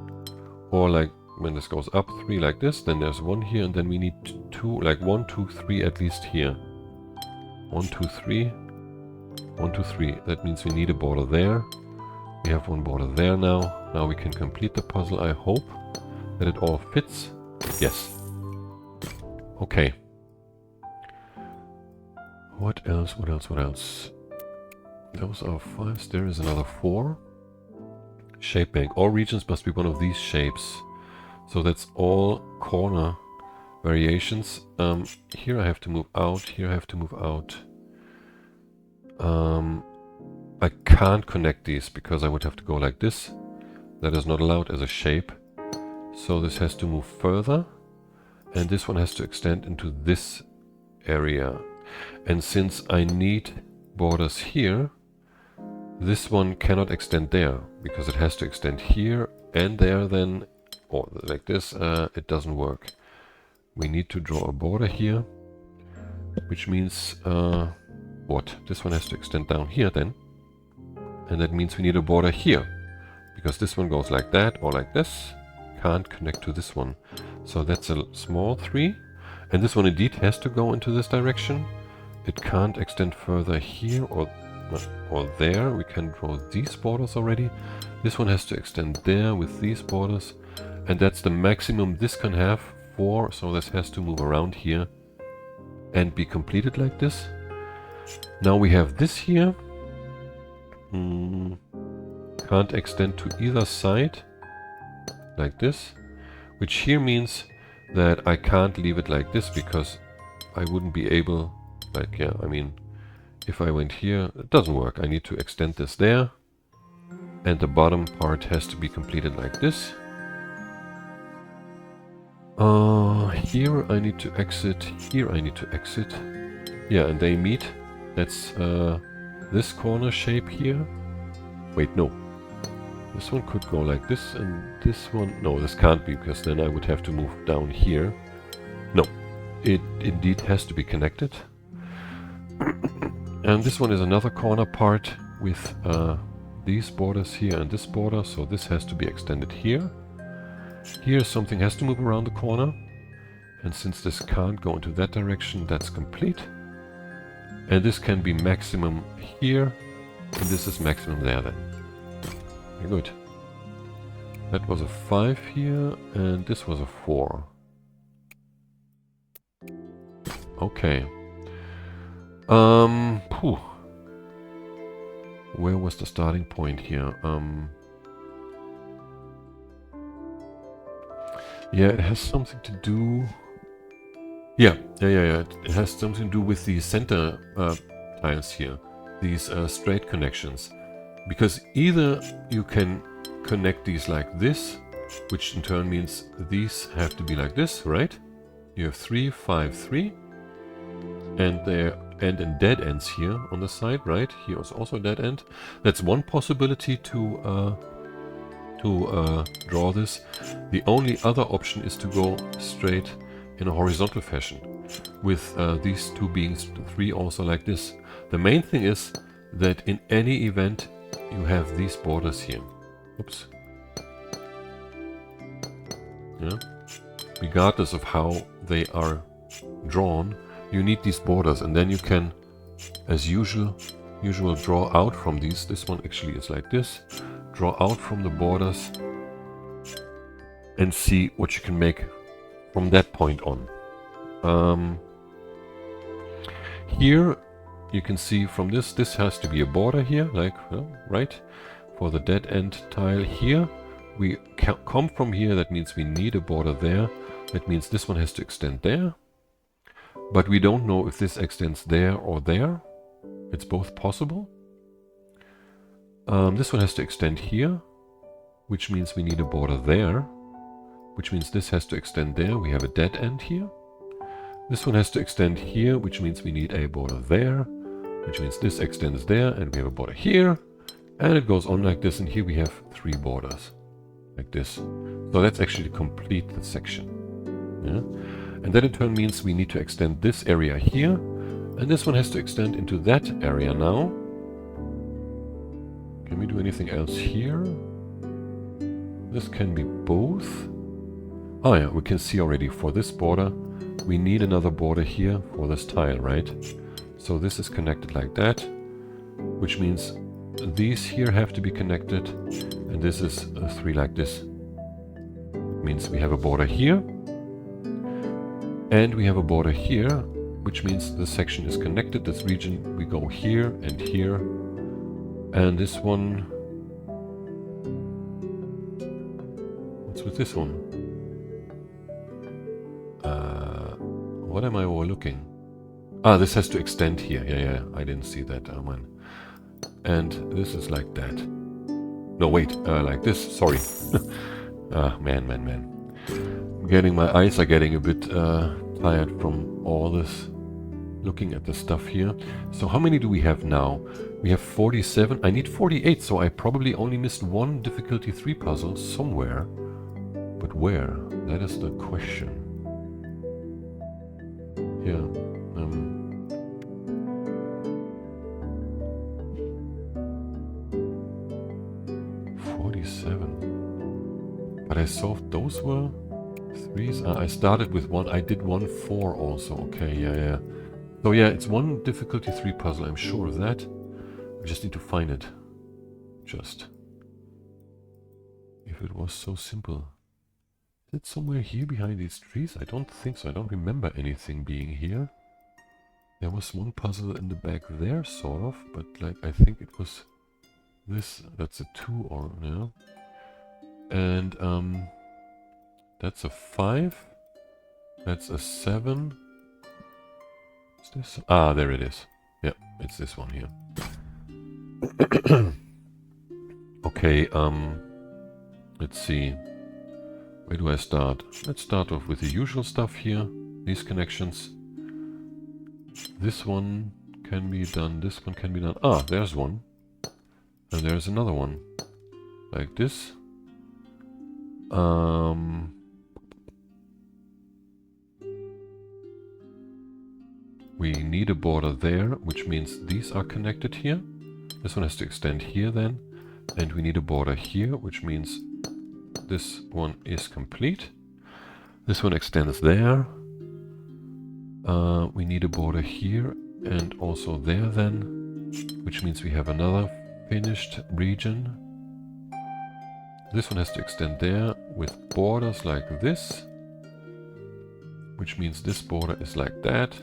S1: or like when this goes up 3 like this, then there's 1 here, and then we need 2, like 1, 2, 3 at least here. 1, 2, 3, 1, 2, 3. That means we need a border there. We have 1 border there now. Now we can complete the puzzle. I hope that it all fits. Yes. Okay. What else? What else? What else? Those are 5s. There is another 4. Shape bank. All regions must be one of these shapes. So that's all corner variations. Here I have to move out. Here I have to move out. I can't connect these because I would have to go like this. That is not allowed as a shape. So this has to move further. And this one has to extend into this area. And since I need borders here, this one cannot extend there, because it has to extend here and there then, or like this, it doesn't work. We need to draw a border here, which means, what? This one has to extend down here then. And that means we need a border here, because this one goes like that or like this. Can't connect to this one. So that's a small 3. And this one indeed has to go into this direction. It can't extend further here or there. We can draw these borders already. This one has to extend there with these borders. And that's the maximum this can have. 4. So this has to move around here and be completed like this. Now we have this here. Can't extend to either side like this, which here means that I can't leave it like this, because I wouldn't be able, like, yeah, I mean, if I went here, it doesn't work. I need to extend this there, and the bottom part has to be completed like this. Here I need to exit, here I need to exit. Yeah, and they meet. That's this corner shape here. Wait, no. This one could go like this, and this one... No, this can't be, because then I would have to move down here. No, it indeed has to be connected. And this one is another corner part with these borders here and this border, so this has to be extended here. Here something has to move around the corner, and since this can't go into that direction, that's complete. And this can be maximum here, and this is maximum there then. Very good. That was a 5 here, and this was a 4. Okay. Where was the starting point here? Yeah, it has something to do... Yeah. It has something to do with the center tiles here. These straight connections. Because either you can connect these like this, which in turn means these have to be like this, right? You have 3, 5, 3. And they end in dead ends here on the side, right? Here is also a dead end. That's one possibility to draw this. The only other option is to go straight in a horizontal fashion, with these two being 3 also like this. The main thing is that in any event you have these borders here. Oops. Yeah. Regardless of how they are drawn, you need these borders, and then you can, as usual draw out from these. This one actually is like this. Draw out from the borders and see what you can make from that point on. Here you can see from this has to be a border here, like, right? For the dead end tile here, we come from here, that means we need a border there. That means this one has to extend there. But we don't know if this extends there or there. It's both possible. This one has to extend here, which means we need a border there. Which means this has to extend there. We have a dead end here. This one has to extend here, which means we need a border there. Which means this extends there, and we have a border here. And it goes on like this, and here we have 3 borders. Like this. So that's actually complete the section. Yeah? And that in turn means we need to extend this area here. And this one has to extend into that area now. Can we do anything else here? This can be both. Oh yeah, we can see already for this border, we need another border here for this tile, right? So this is connected like that, which means these here have to be connected, and this is 3 like this. Means we have a border here, and we have a border here, which means this section is connected. This region, we go here and here, and this one. What's with this one? What am I overlooking? Ah, this has to extend here. Yeah, I didn't see that. Oh man. And this is like that. No, wait, like this. Sorry. Ah, man. My eyes are getting a bit tired from all this looking at the stuff here. So how many do we have now? We have 47. I need 48, so I probably only missed one difficulty 3 puzzle somewhere. But where? That is the question. Yeah. 47. But I solved those were 3s. I started with 1. I did 1 4 also. Okay, yeah. So yeah, it's one difficulty 3 puzzle, I'm sure of that. I just need to find it. Just. If it was so simple. Is it somewhere here behind these trees? I don't think so. I don't remember anything being here. There was one puzzle in the back there, sort of, but like I think it was this. That's a 2 or yeah. And that's a 5. That's a 7. Is this? Ah, there it is. Yeah, it's this one here. Okay, let's see. Where do I start? Let's start off with the usual stuff here. These connections. This one can be done. This one can be done. Ah, there's one. And there's another one. Like this. We need a border there, which means these are connected here. This one has to extend here then. And we need a border here, which means this one is complete. This one extends there. We need a border here and also there then, which means we have another finished region. This one has to extend there with borders like this, which means this border is like that.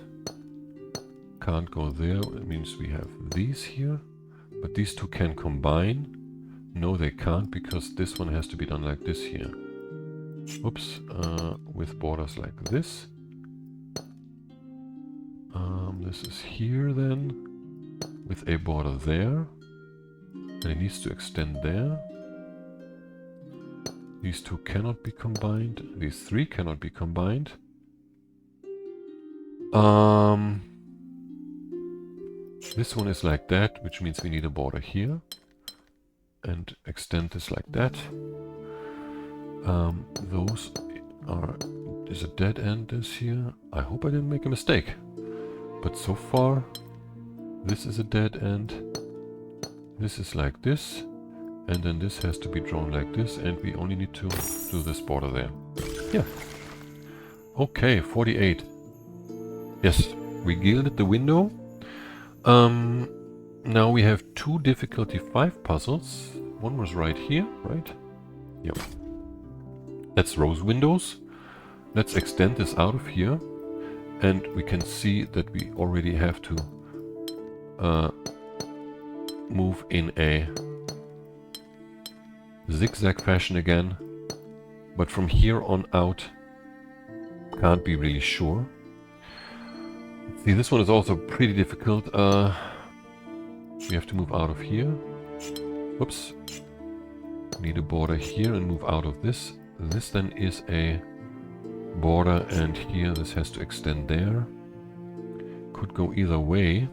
S1: Can't go there, it means we have these here, but these two can combine. No, they can't, because this one has to be done like this here. Oops, with borders like this. This is here then, with a border there. And it needs to extend there. These two cannot be combined. These three cannot be combined. This one is like that, which means we need a border here. And extend this like that. Those are... There's a dead end this here. I hope I didn't make a mistake. But so far, this is a dead end. This is like this. And then this has to be drawn like this. And we only need to do this border there. Yeah. Okay, 48. Yes, we gilded the window. Now we have 2 difficulty 5 puzzles. One was right here, right? Yep. That's rose windows. Let's extend this out of here. And we can see that we already have to move in a zigzag fashion again. But from here on out, can't be really sure. See, this one is also pretty difficult. We have to move out of here. Oops. Need a border here and move out of this. This then is a border, and here this has to extend there. Could go either way.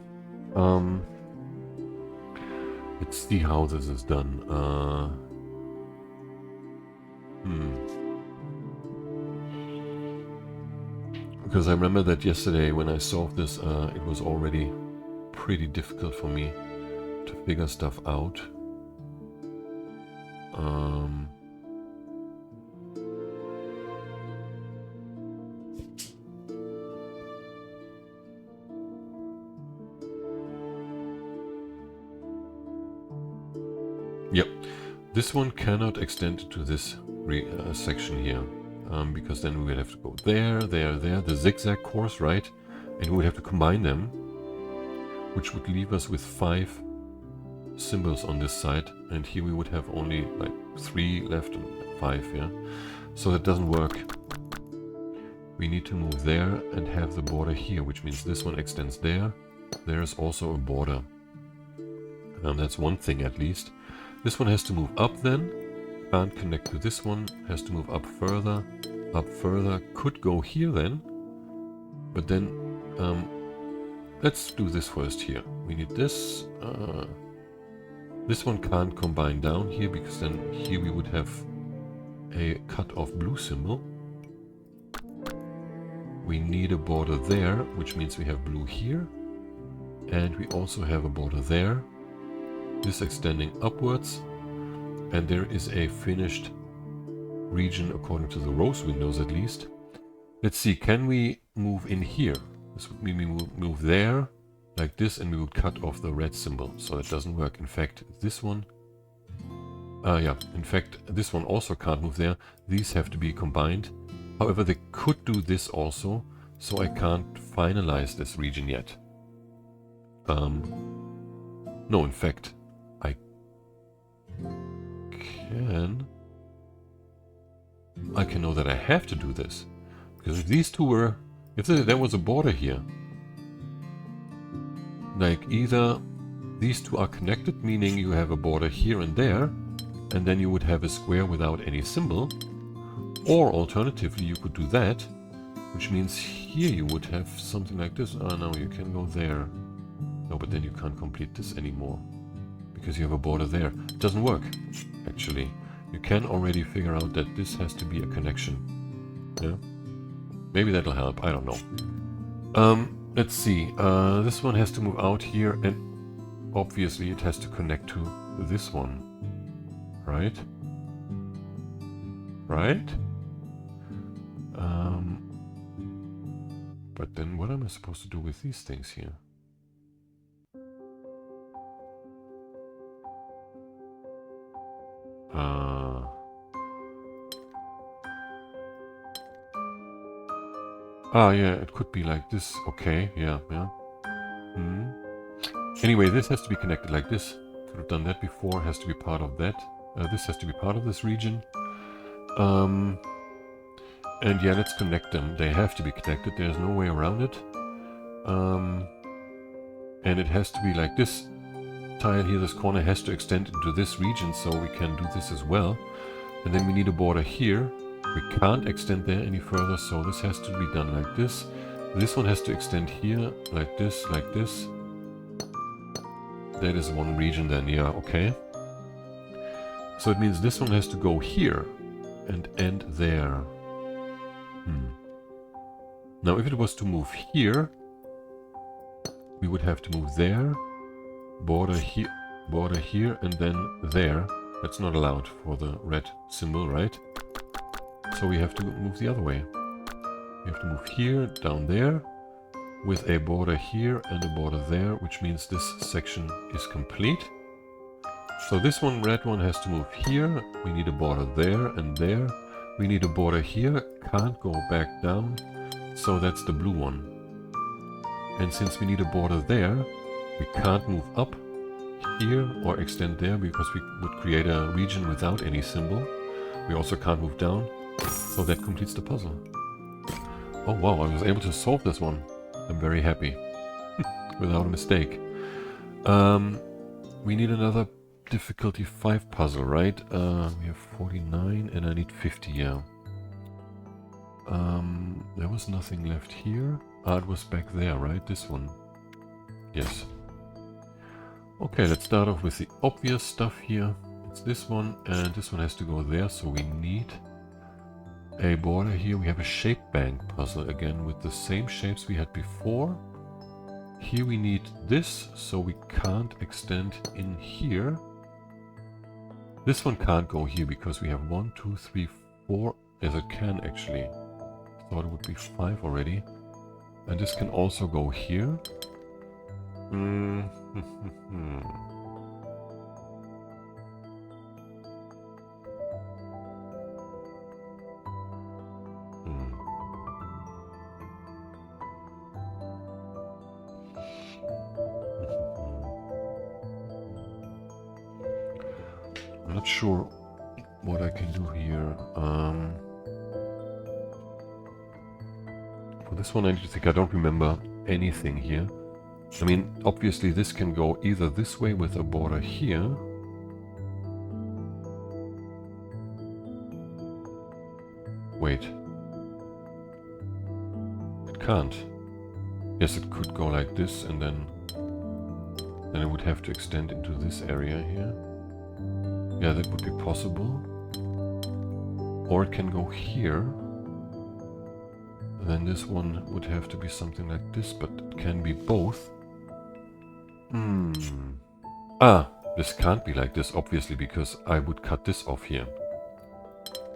S1: Let's see how this is done. Because I remember that yesterday when I solved this, it was already pretty difficult for me to figure stuff out. Yep, this one cannot extend to this section here, because then we would have to go there, the zigzag course, right? And we would have to combine them, which would leave us with 5 symbols on this side, and here we would have only like 3 left and 5, yeah? So that doesn't work. We need to move there and have the border here, which means this one extends there. There's also a border. That's one thing at least. This one has to move up then. Can't connect to this one. Has to move up further. up further could go here then. But then, let's do this first here. We need this. This one can't combine down here because then here we would have a cut-off blue symbol. We need a border there, which means we have blue here. And we also have a border there. This extending upwards. And there is a finished region according to the rose windows at least. Let's see, can we move in here? This would mean we move there, like this, and we would cut off the red symbol. So that doesn't work. In fact, this one... yeah, in fact, this one also can't move there. These have to be combined. However, they could do this also, so I can't finalize this region yet. No, in fact, I can know that I have to do this. Because if these two were... If there was a border here, like either these two are connected, meaning you have a border here and there, and then you would have a square without any symbol, or alternatively you could do that, which means here you would have something like this. Oh no, you can go there. No, but then you can't complete this anymore, because you have a border there. It doesn't work, actually. You can already figure out that this has to be a connection. Yeah? Maybe that'll help, I don't know. Let's see, this one has to move out here, and obviously it has to connect to this one. Right? Right? But then what am I supposed to do with these things here? Yeah, it could be like this. Okay, yeah. Anyway, this has to be connected like this. Could have done that before. Has to be part of that. This has to be part of this region. And yeah, let's connect them. They have to be connected. There's no way around it. And it has to be like this tile here. This corner has to extend into this region, so we can do this as well. And then we need a border here. We can't extend there any further, so this has to be done like this. This one has to extend here, like this, like this. That is one region then, yeah, okay. So it means this one has to go here and end there. Now if it was to move here, we would have to move there, border here, and then there. That's not allowed for the red symbol, right? So we have to move the other way. We have to move here, down there, with a border here and a border there, which means this section is complete. So this one, red one, has to move here. We need a border there and there. We need a border here, can't go back down. So that's the blue one. And since we need a border there, we can't move up here or extend there because we would create a region without any symbol. We also can't move down. So that completes the puzzle. Oh wow, I was able to solve this one. I'm very happy. Without a mistake. We need another difficulty 5 puzzle, right? We have 49 and I need 50, yeah. There was nothing left here. It was back there, right? This one. Yes. Okay, let's start off with the obvious stuff here. It's this one, and this one has to go there, so we need a border here. We have a shape bank puzzle again with the same shapes we had before. Here we need this, so we can't extend in here. This one can't go here because we have 1, 2, 3, 4. Yes, it can actually. I thought it would be 5 already. And this can also go here. I'm not sure what I can do here. For this one I need to think. I don't remember anything here. I mean, obviously this can go either this way with a border here. Wait. can't. Yes, it could go like this, and then it would have to extend into this area here. Yeah, that would be possible. Or it can go here. Then this one would have to be something like this, but it can be both. Ah, this can't be like this, obviously, because I would cut this off here.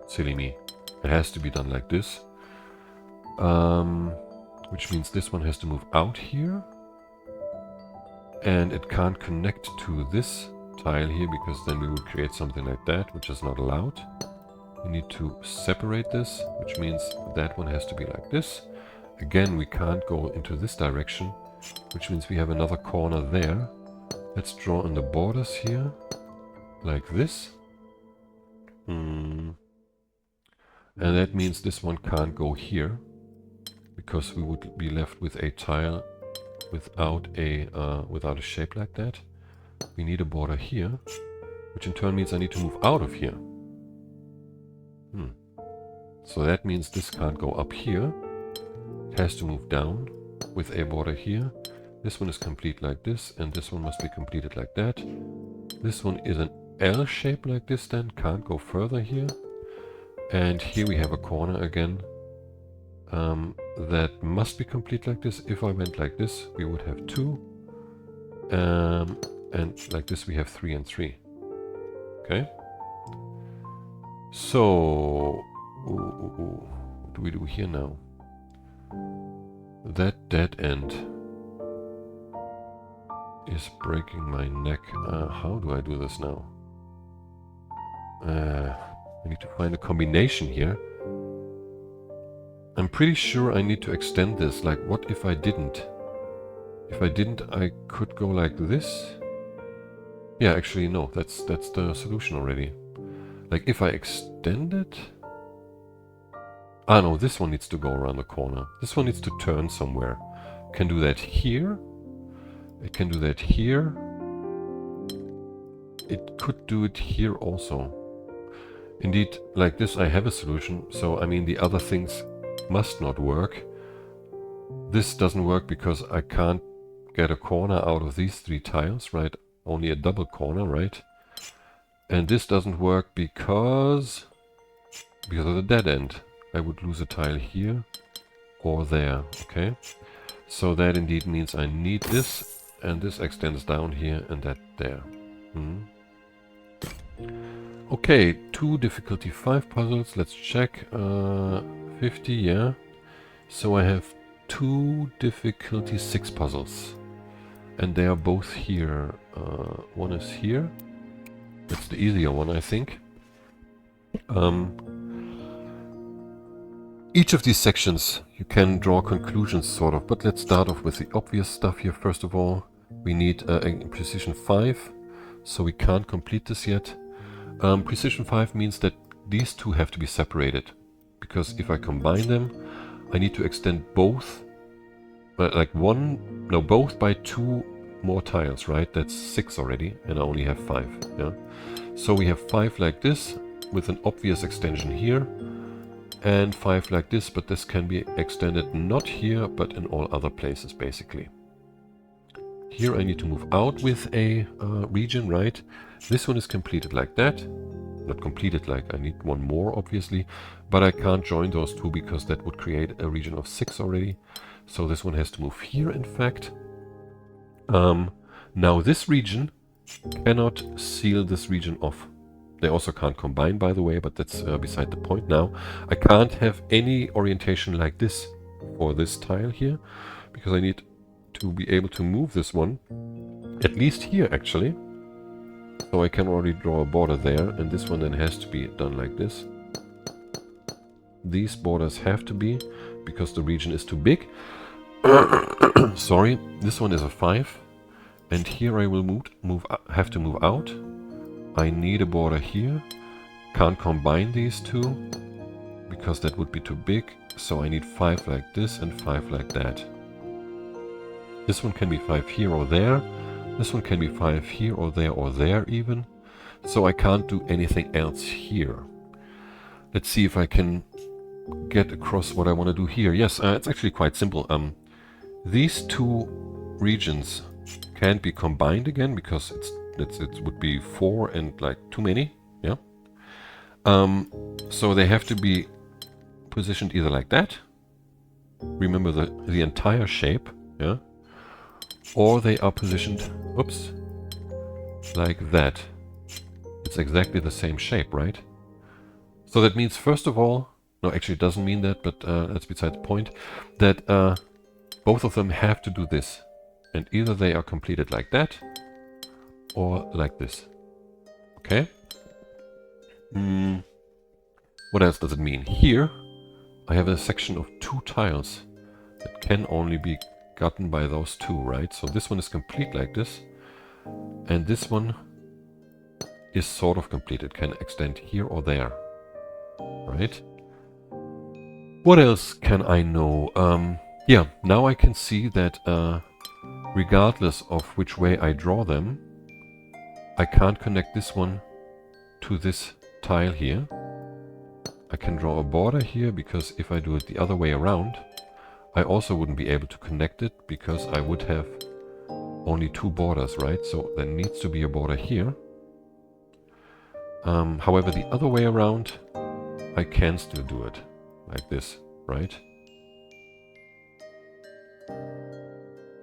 S1: Silly me. It has to be done like this. Which means this one has to move out here. And it can't connect to this tile here, because then we would create something like that, which is not allowed. We need to separate this, which means that one has to be like this. Again, we can't go into this direction, which means we have another corner there. Let's draw on the borders here, like this. And that means this one can't go here, because we would be left with a tile without a shape like that. We need a border here, which in turn means I need to move out of here. So that means this can't go up here. It has to move down with a border here. This one is complete like this, and this one must be completed like that. This one is an L shape like this, then can't go further here. And here we have a corner again that must be complete like this. If I went like this, we would have 2. And like this we have 3 and 3. Okay. So, what do we do here now? That dead end is breaking my neck. How do I do this now? I need to find a combination here. I'm pretty sure I need to extend this. Like, what if I didn't? If I didn't, I could go like this. Yeah, actually, no. That's the solution already. Like, if I extend it... Ah, no, this one needs to go around the corner. This one needs to turn somewhere. Can do that here. It can do that here. It could do it here also. Indeed, like this I have a solution. So, I mean, the other things must not work. This doesn't work because I can't get a corner out of these 3 tiles, right? Only a double corner, right? And this doesn't work because of the dead end. I would lose a tile here or there, okay? So that indeed means I need this, and this extends down here and that there. Okay, 2 difficulty 5 puzzles. Let's check. 50, yeah. So I have 2 difficulty 6 puzzles. And they are both here. One is here. That's the easier one, I think. Each of these sections you can draw conclusions, sort of, but let's start off with the obvious stuff here. First of all, we need a precision 5, so we can't complete this yet. Precision 5 means that these 2 have to be separated, because if I combine them, I need to extend both, both by 2 more tiles, right? That's 6 already, and I only have 5, yeah? So we have 5 like this, with an obvious extension here, and 5 like this, but this can be extended not here, but in all other places, basically. Here I need to move out with a region, right? This one is completed like that. Not completed, like I need one more, obviously, but I can't join those 2 because that would create a region of 6 already. So this one has to move here, in fact. Now this region cannot seal this region off. They also can't combine, by the way, but that's beside the point now. I can't have any orientation like this for this tile here, because I need to be able to move this one, at least here actually. So I can already draw a border there, and this one then has to be done like this. These borders have to be, because the region is too big. Sorry, this one is a 5, and here I will have to move out. I need a border here. Can't combine these 2, because that would be too big. So I need 5 like this and 5 like that. This one can be 5 here or there. This one can be 5 here or there even. So I can't do anything else here. Let's see if I can get across what I want to do here. Yes, it's actually quite simple. These two regions can't be combined again because it would be 4 and like too many. Yeah. So they have to be positioned either like that. Remember the entire shape. Yeah. Or they are positioned, oops, like that. It's exactly the same shape, right? So that means, first of all, no, actually it doesn't mean that, but that's beside the point, that both of them have to do this. And either they are completed like that, or like this. Okay? What else does it mean? Here, I have a section of 2 tiles that can only be gotten by those 2, right? So this one is complete like this, and this one is sort of complete. It can extend here or there, right? What else can I know? Yeah, now I can see that regardless of which way I draw them, I can't connect this one to this tile here. I can draw a border here because if I do it the other way around, I also wouldn't be able to connect it because I would have only 2 borders, right? So there needs to be a border here. However, the other way around, I can still do it like this, right?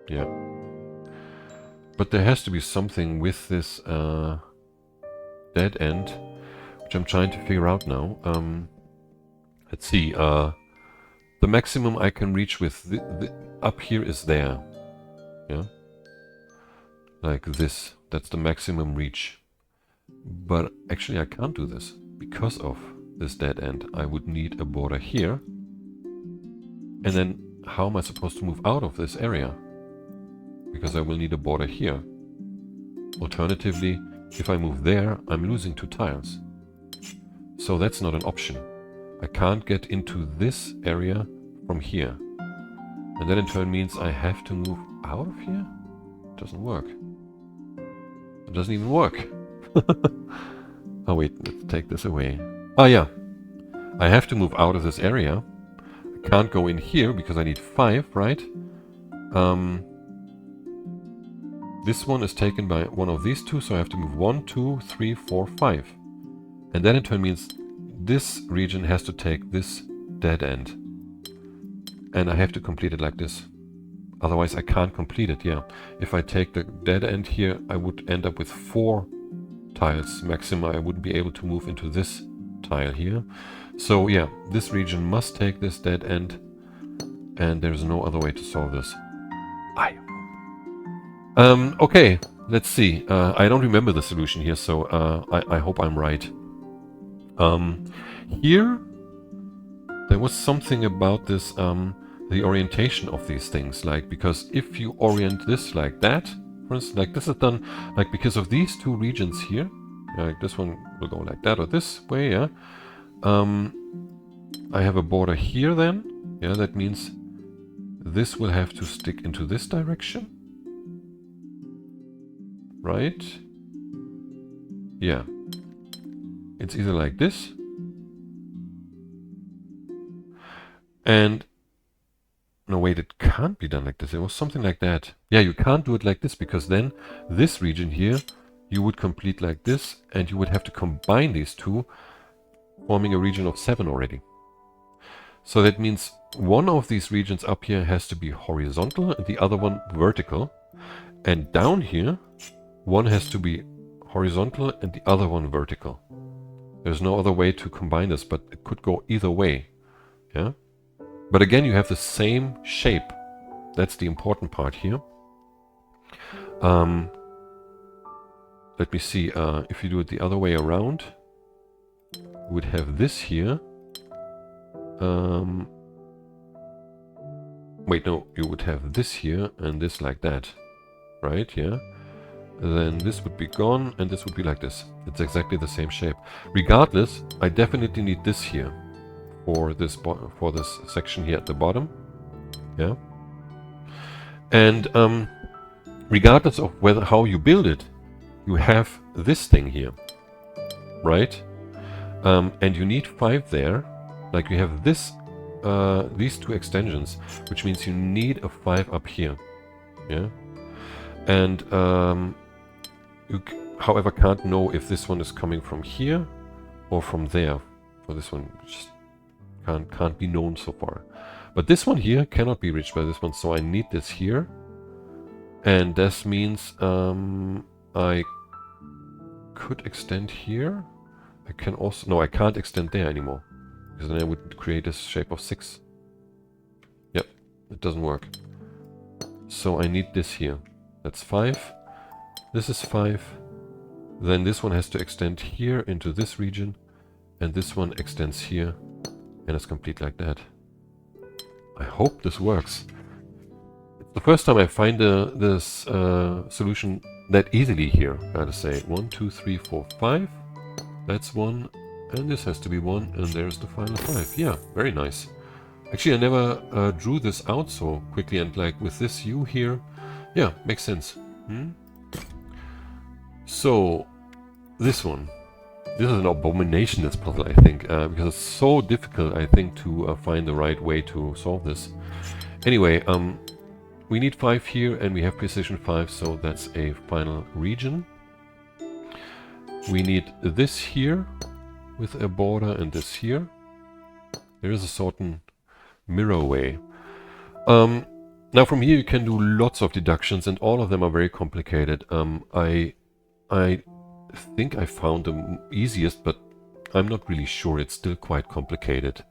S1: Yeah. But there has to be something with this dead end, which I'm trying to figure out now. Let's see. The maximum I can reach with up here is there. Yeah. Like this. That's the maximum reach. But actually I can't do this because of this dead end. I would need a border here. And then how am I supposed to move out of this area? Because I will need a border here. Alternatively, if I move there, I'm losing 2 tiles. So that's not an option. I can't get into this area from here. And that in turn means I have to move out of here? It doesn't work. It doesn't even work. Oh wait, let's take this away. Oh yeah. I have to move out of this area. I can't go in here because I need 5, right? This one is taken by one of these 2, so I have to move 1, 2, 3, 4, 5. And that in turn means this region has to take this dead end. And I have to complete it like this. Otherwise I can't complete it, yeah. If I take the dead end here, I would end up with 4 tiles maximum. I wouldn't be able to move into this tile here. So yeah, this region must take this dead end, and there's no other way to solve this. Okay, let's see. I don't remember the solution here, so I hope I'm right. Here, there was something about this, the orientation of these things, like, because if you orient this like that, for instance, like this is done, like because of these 2 regions here, like this one will go like that or this way, yeah. I have a border here then, yeah, that means this will have to stick into this direction. Right? Yeah. It's either like this. And no, wait, it can't be done like this. It was something like that. Yeah, you can't do it like this because then this region here, you would complete like this and you would have to combine these 2, forming a region of 7 already. So that means one of these regions up here has to be horizontal and the other one vertical. And down here, one has to be horizontal and the other one vertical. There's no other way to combine this, but it could go either way. Yeah. But again, you have the same shape. That's the important part here. Let me see. If you do it the other way around, you would have this here. Wait, no, you would have this here and this like that. Right? Yeah. Then this would be gone and this would be like this. It's exactly the same shape. Regardless, I definitely need this here for this section here at the bottom. Yeah. And regardless of how you build it, you have this thing here, right? And you need 5 there Like you have this, these two extensions, which means you need a 5 up here. Yeah, and you however can't know if this one is coming from here or from there. For this one, just can't be known so far. But this one here cannot be reached by this one, so I need this here. And this means I could extend here. I can also... No, I can't extend there anymore. Because then I would create this shape of 6. Yep, it doesn't work. So I need this here. That's 5. This is 5. Then this one has to extend here into this region. And this one extends here. And it's complete like that. I hope this works. It's the first time I find this solution that easily here, gotta say. 1, 2, 3, 4, 5. That's 1. And this has to be 1. And there's the final 5. Yeah, very nice. Actually, I never drew this out so quickly. And like with this U here, yeah, makes sense. So, this one. This is an abomination, this puzzle, I think, because it's so difficult, I think, to find the right way to solve this. Anyway, we need 5 here, and we have precision 5, so that's a final region. We need this here, with a border, and this here. There is a certain mirror way. Now from here you can do lots of deductions, and all of them are very complicated. I think I found the easiest, but I'm not really sure. It's still quite complicated.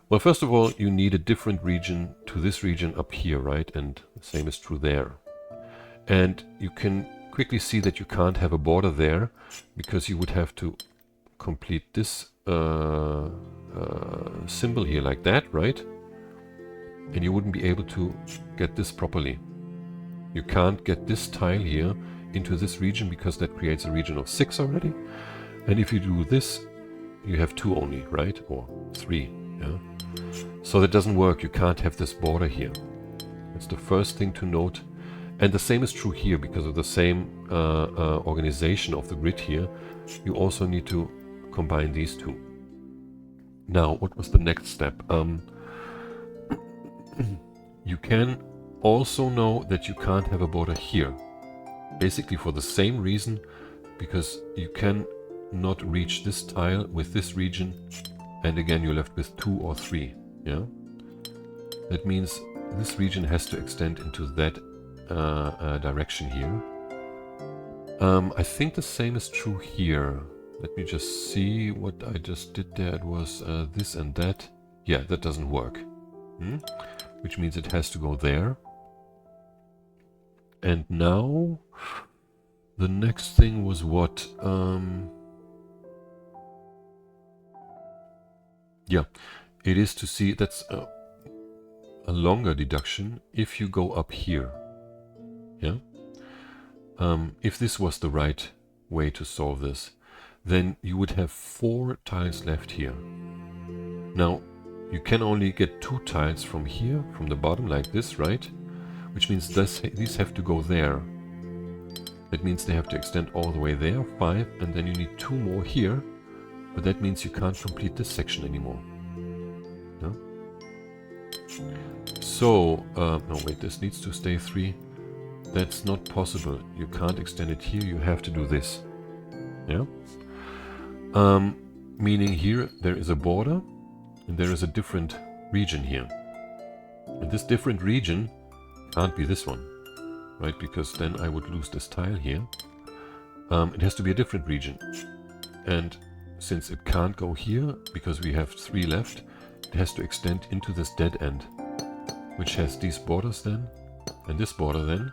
S1: Well, first of all, you need a different region to this region up here, right? And the same is true there. And you can quickly see that you can't have a border there, because you would have to complete this symbol here like that, right? And you wouldn't be able to get this properly. You can't get this tile here into this region, because that creates a region of 6 already. And if you do this, you have 2 only, right? Or 3, yeah? So that doesn't work. You can't have this border here. It's the first thing to note. And the same is true here, because of the same organization of the grid here. You also need to combine these two. Now, what was the next step? You can also know that you can't have a border here. Basically for the same reason, because you can not reach this tile with this region, and again you're left with 2 or 3. Yeah, that means this region has to extend into that direction here. I think the same is true here. Let me just see what I just did there. It was this and that. Yeah, that doesn't work. Which means it has to go there. And now, the next thing was what? Yeah, it is to see, that's a longer deduction if you go up here. Yeah? If this was the right way to solve this, then you would have 4 tiles left here. Now, you can only get 2 tiles from here, from the bottom like this, right? Which means these have to go there. That means they have to extend all the way there, 5, and then you need 2 more here. But that means you can't complete this section anymore. No? So, no wait, this needs to stay 3. That's not possible. You can't extend it here, you have to do this. Yeah? Meaning here there is a border, and there is a different region here. And this different region can't be this one, right? Because then I would lose this tile here. It has to be a different region. And since it can't go here, because we have 3 left, it has to extend into this dead end, which has these borders then, and this border then.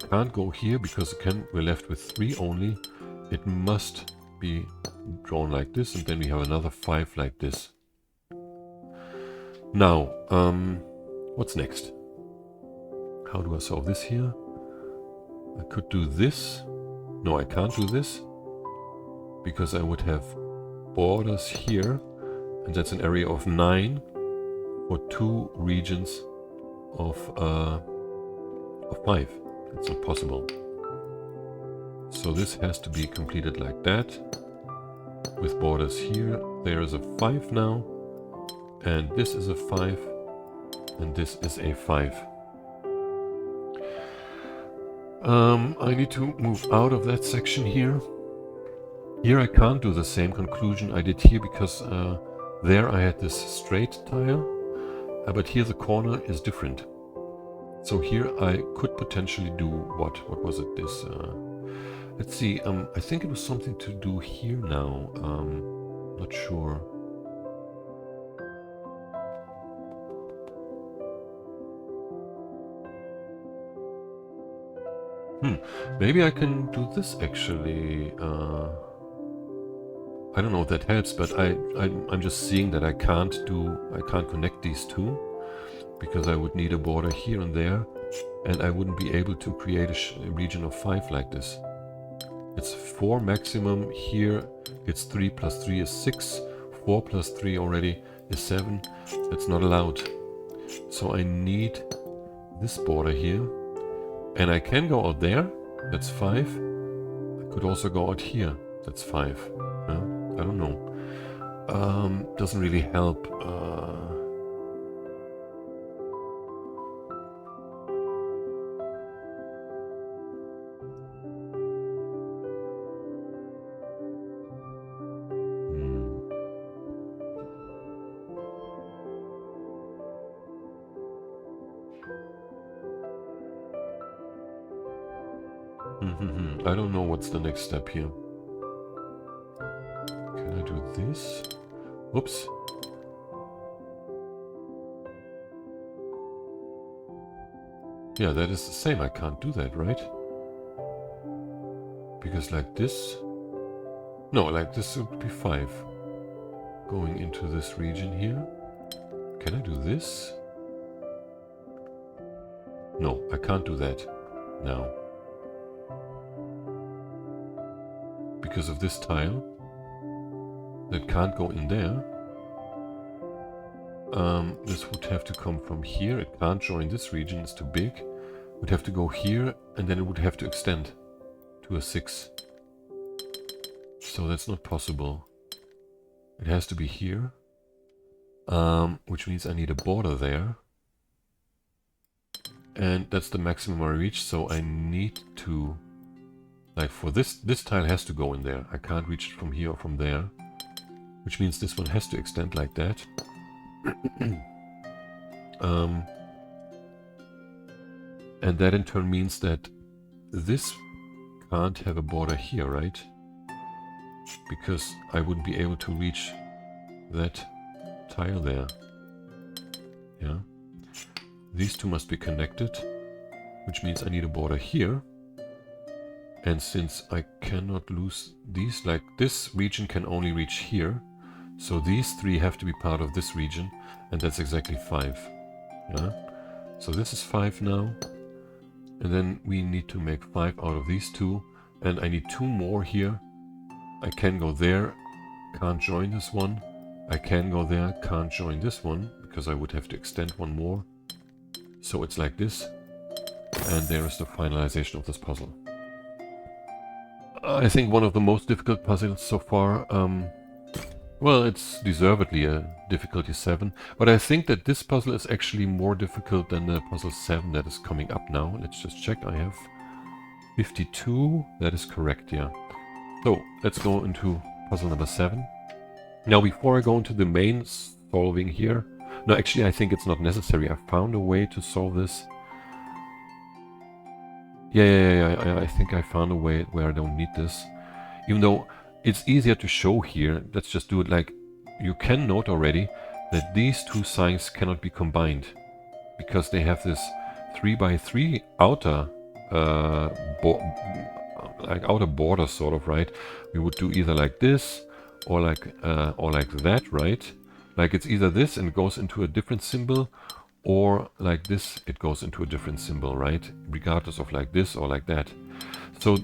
S1: Can't go here, because again, we're left with 3 only. It must be drawn like this, and then we have another 5 like this. Now, what's next? How do I solve this here? I could do this. No, I can't do this, because I would have borders here, and that's an area of 9 for 2 regions of 5. It's not possible. So this has to be completed like that, with borders here There is a 5 now, and this is a 5, and this is a 5. I need to move out of that section here. Here I can't do the same conclusion I did here because there I had this straight tile, but here the corner is different. So here I could potentially do what was it? This, let's see, I think it was something to do here now, not sure. Maybe I can do this actually. I don't know if that helps, but I'm just seeing that I can't connect these two because I would need a border here and there, and I wouldn't be able to create a region of 5 like this. It's 4 maximum. Here it's 3 plus 3 is 6. 4 plus 3 already is 7. That's not allowed. So I need this border here. And I can go out there, that's 5. I could also go out here, that's 5. Yeah? I don't know. Doesn't really help. I don't know what's the next step here. Can I do this? Oops. Yeah, that is the same. I can't do that, right? Because like this... No, like this would be 5. Going into this region here. Can I do this? No, I can't do that now. Because of this tile that can't go in there. This would have to come from here. It can't join this region, it's too big. It would have to go here, and then it would have to extend to a 6. So that's not possible. It has to be here, which means I need a border there. And that's the maximum I reach, so I need to... Like for this tile has to go in there. I can't reach it from here or from there. Which means this one has to extend like that. And that in turn means that this can't have a border here, right? Because I wouldn't be able to reach that tile there. Yeah. These two must be connected, which means I need a border here. And since I cannot lose these, like this region can only reach here, so these 3 have to be part of this region, and that's exactly 5. Yeah? So this is 5 now, and then we need to make 5 out of these 2, and I need 2 more here. I can go there, can't join this one. I can go there, can't join this one, because I would have to extend 1 more. So it's like this, and there is the finalization of this puzzle. I think one of the most difficult puzzles so far. Well, it's deservedly a difficulty 7, but I think that this puzzle is actually more difficult than the puzzle 7 that is coming up now. Let's just check. I have 52. That is correct, yeah. So let's go into puzzle number 7. Now, before I go into the main solving here, no, actually, I think it's not necessary. I found a way to solve this. Yeah, I think I found a way where I don't need this. Even though it's easier to show here, let's just do it like... You can note already that these 2 signs cannot be combined. Because they have this 3x3 outer... outer border sort of, right? We would do either like this, or like that, right? Like it's either this and it goes into a different symbol, or like this, it goes into a different symbol, right? Regardless of like this or like that. So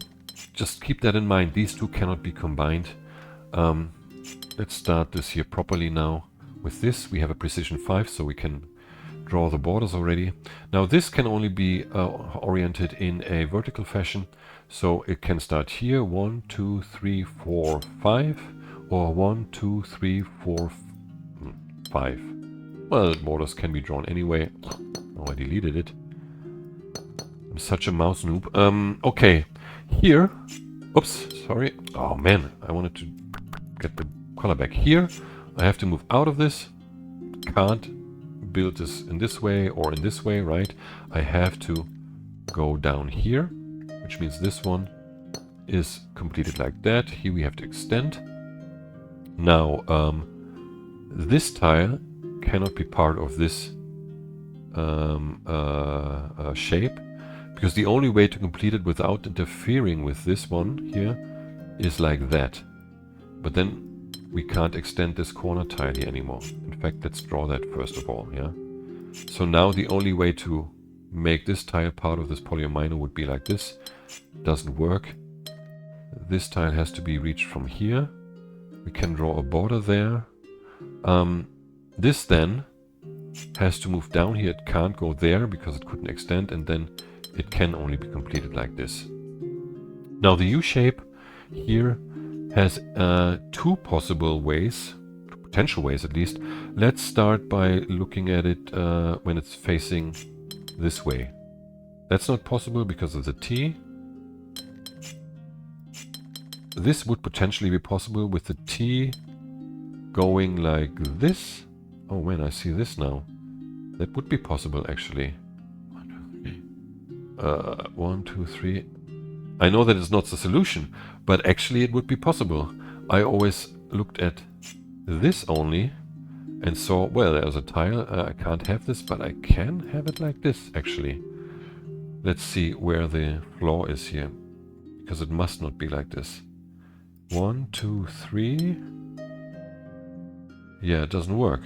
S1: just keep that in mind. These 2 cannot be combined. Let's start this here properly now. With this, we have a precision 5, so we can draw the borders already. Now this can only be oriented in a vertical fashion. So it can start here, 1, 2, 3, 4, 5. or 1, 2, 3, 4, 5. Well, borders can be drawn anyway. Oh, I deleted it. I'm such a mouse noob. Okay, here. Oops, sorry. Oh man, I wanted to get the color back. Here, I have to move out of this. Can't build this in this way or in this way, right? I have to go down here, which means this one is completed like that. Here we have to extend. Now, this tile cannot be part of this shape, because the only way to complete it without interfering with this one here is like that. But then we can't extend this corner tile here anymore. In fact, let's draw that first of all, yeah? So now the only way to make this tile part of this polyomino would be like this. Doesn't work. This tile has to be reached from here. We can draw a border there. This then has to move down here. It can't go there because it couldn't extend, and then it can only be completed like this. Now the U shape here has two possible ways, potential ways at least. Let's start by looking at it when it's facing this way. That's not possible because of the T. This would potentially be possible with the T going like this. Oh man, I see this now. That would be possible actually. 1, 2, 3. I know that it's not the solution, but actually it would be possible. I always looked at this only and saw, well, there's a tile. I can't have this, but I can have it like this actually. Let's see where the flaw is here, because it must not be like this. 1, 2, 3. Yeah, it doesn't work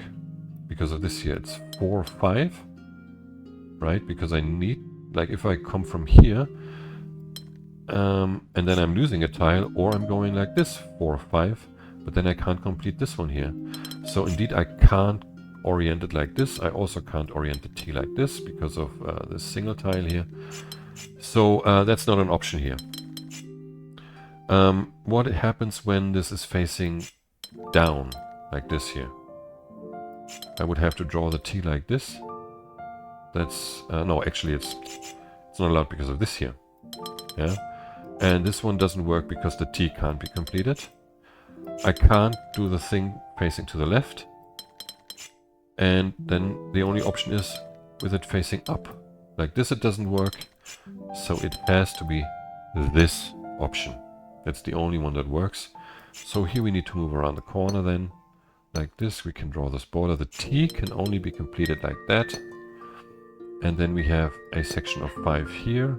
S1: because of this here. It's 4, 5, right? Because I need, like, if I come from here and then I'm losing a tile, or I'm going like this, 4, 5, but then I can't complete this one here. So indeed I can't orient it like this. I also can't orient the T like this because of this single tile here. So that's not an option here. What happens when this is facing down, like this here? I would have to draw the T like this. That's, no, actually it's not allowed because of this here. Yeah, and this one doesn't work because the T can't be completed. I can't do the thing facing to the left. And then the only option is with it facing up. Like this it doesn't work. So it has to be this option. That's the only one that works. So here we need to move around the corner then. Like this, we can draw this border. The T can only be completed like that. And then we have a section of 5 here,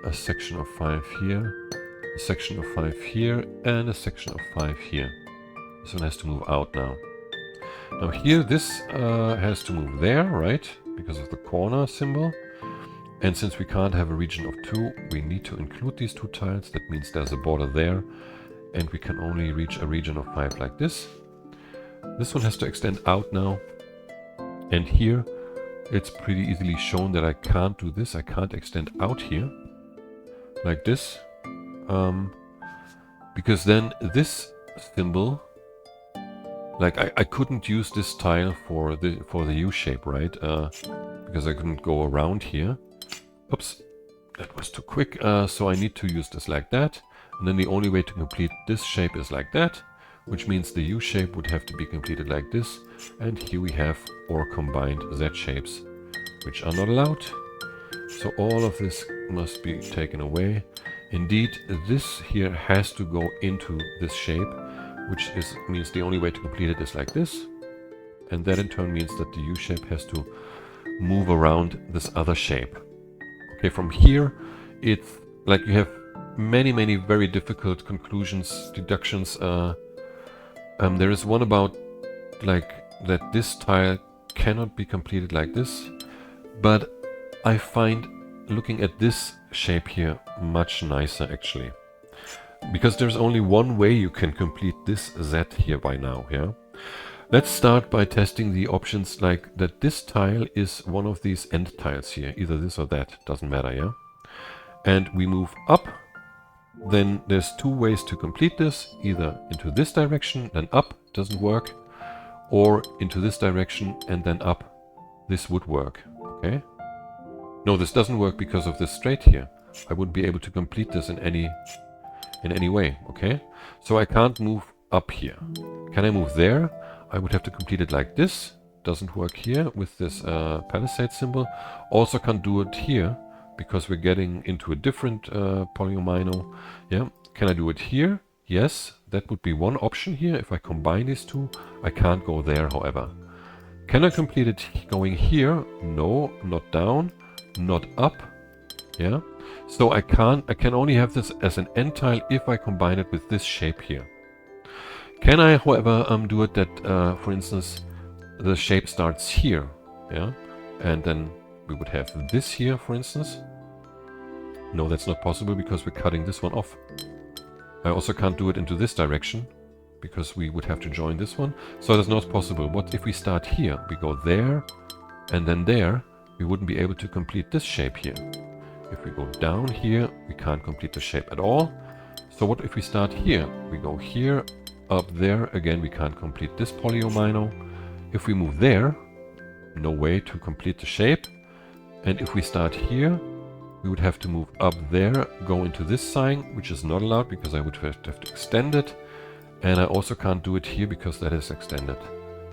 S1: a section of 5 here, a section of 5 here, and a section of 5 here. This one has to move out now. Now here, this has to move there, right? Because of the corner symbol. And since we can't have a region of 2, we need to include these 2 tiles. That means there's a border there, and we can only reach a region of 5 like this. This one has to extend out now. And here, it's pretty easily shown that I can't do this. I can't extend out here, like this. Because then this symbol, like I couldn't use this tile for the U shape, right? Because I couldn't go around here. Oops, that was too quick. So I need to use this like that. And then the only way to complete this shape is like that, which means the U shape would have to be completed like this. And here we have or combined Z shapes, which are not allowed. So all of this must be taken away. Indeed, this here has to go into this shape, which means the only way to complete it is like this. And that in turn means that the U shape has to move around this other shape. Okay, from here, it's like you have many very difficult conclusions, deductions. There is one about like that this tile cannot be completed like this, but I find looking at this shape here much nicer actually, because there's only one way you can complete this Z here by now. Yeah, let's start by testing the options, like that this tile is one of these end tiles here, either this or that, doesn't matter. Yeah, and we move up then there's two ways to complete this. Either into this direction, then up, doesn't work. Or into this direction and then up. This would work, okay? No, this doesn't work because of this straight here. I wouldn't be able to complete this in any way, okay? So I can't move up here. Can I move there? I would have to complete it like this. Doesn't work here with this Palisade symbol. Also can't do it here because we're getting into a different polyomino. Yeah. Can I do it here? Yes, that would be one option here. If I combine these two, I can't go there, however. Can I complete it going here? No, not down, not up. Yeah. So I can only have this as an end tile if I combine it with this shape here. Can I, however, do it that, for instance, the shape starts here, yeah, and then we would have this here, for instance? No, that's not possible because we're cutting this one off. I also can't do it into this direction because we would have to join this one. So that's not possible. What if we start here? We go there and then there. We wouldn't be able to complete this shape here. If we go down here, we can't complete the shape at all. So what if we start here? We go here, up there. Again, we can't complete this polyomino. If we move there, no way to complete the shape. And if we start here, we would have to move up there, go into this sign, which is not allowed because I would have to extend it. And I also can't do it here because that is extended.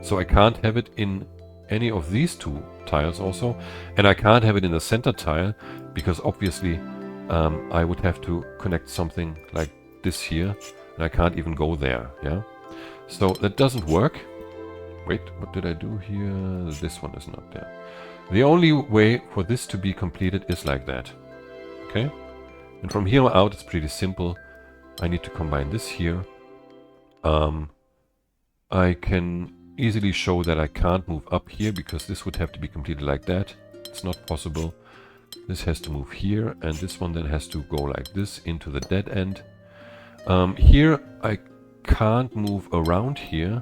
S1: So I can't have it in any of these two tiles also. And I can't have it in the center tile because obviously I would have to connect something like this here. And I can't even go there, yeah? So that doesn't work. Wait, what did I do here? This one is not there. The only way for this to be completed is like that. Okay? And from here out, it's pretty simple. I need to combine this here. I can easily show that I can't move up here because this would have to be completed like that. It's not possible. This has to move here, and this one then has to go like this into the dead end. Here, I can't move around here.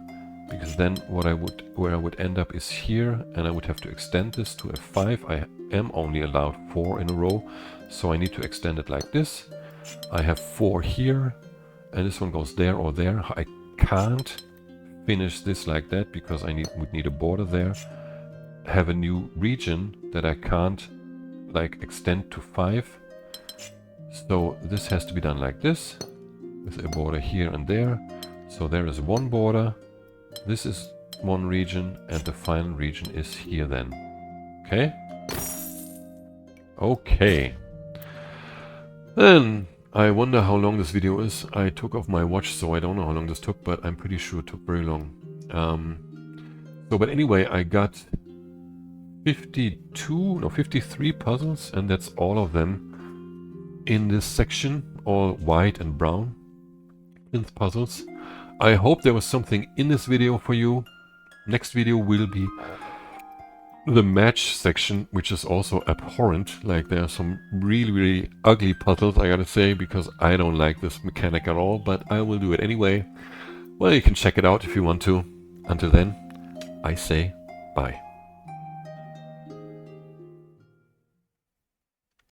S1: Because then where I would end up is here, and I would have to extend this to F5. I am only allowed 4 in a row, so I need to extend it like this. I have 4 here, and this one goes there or there. I can't finish this like that because I would need a border there. Have a new region that I can't like extend to 5. So this has to be done like this, with a border here and there. So there is one border. This is one region, and the final region is here then. Okay? Okay. Then, I wonder how long this video is. I took off my watch, so I don't know how long this took, but I'm pretty sure it took very long. But anyway, I got 53 puzzles, and that's all of them in this section, all white and brown plinth puzzles. I hope there was something in this video for you. Next video will be the match section, which is also abhorrent. Like, there are some really, really ugly puzzles, I gotta say, because I don't like this mechanic at all, but I will do it anyway. Well, you can check it out if you want to. Until then, I say bye.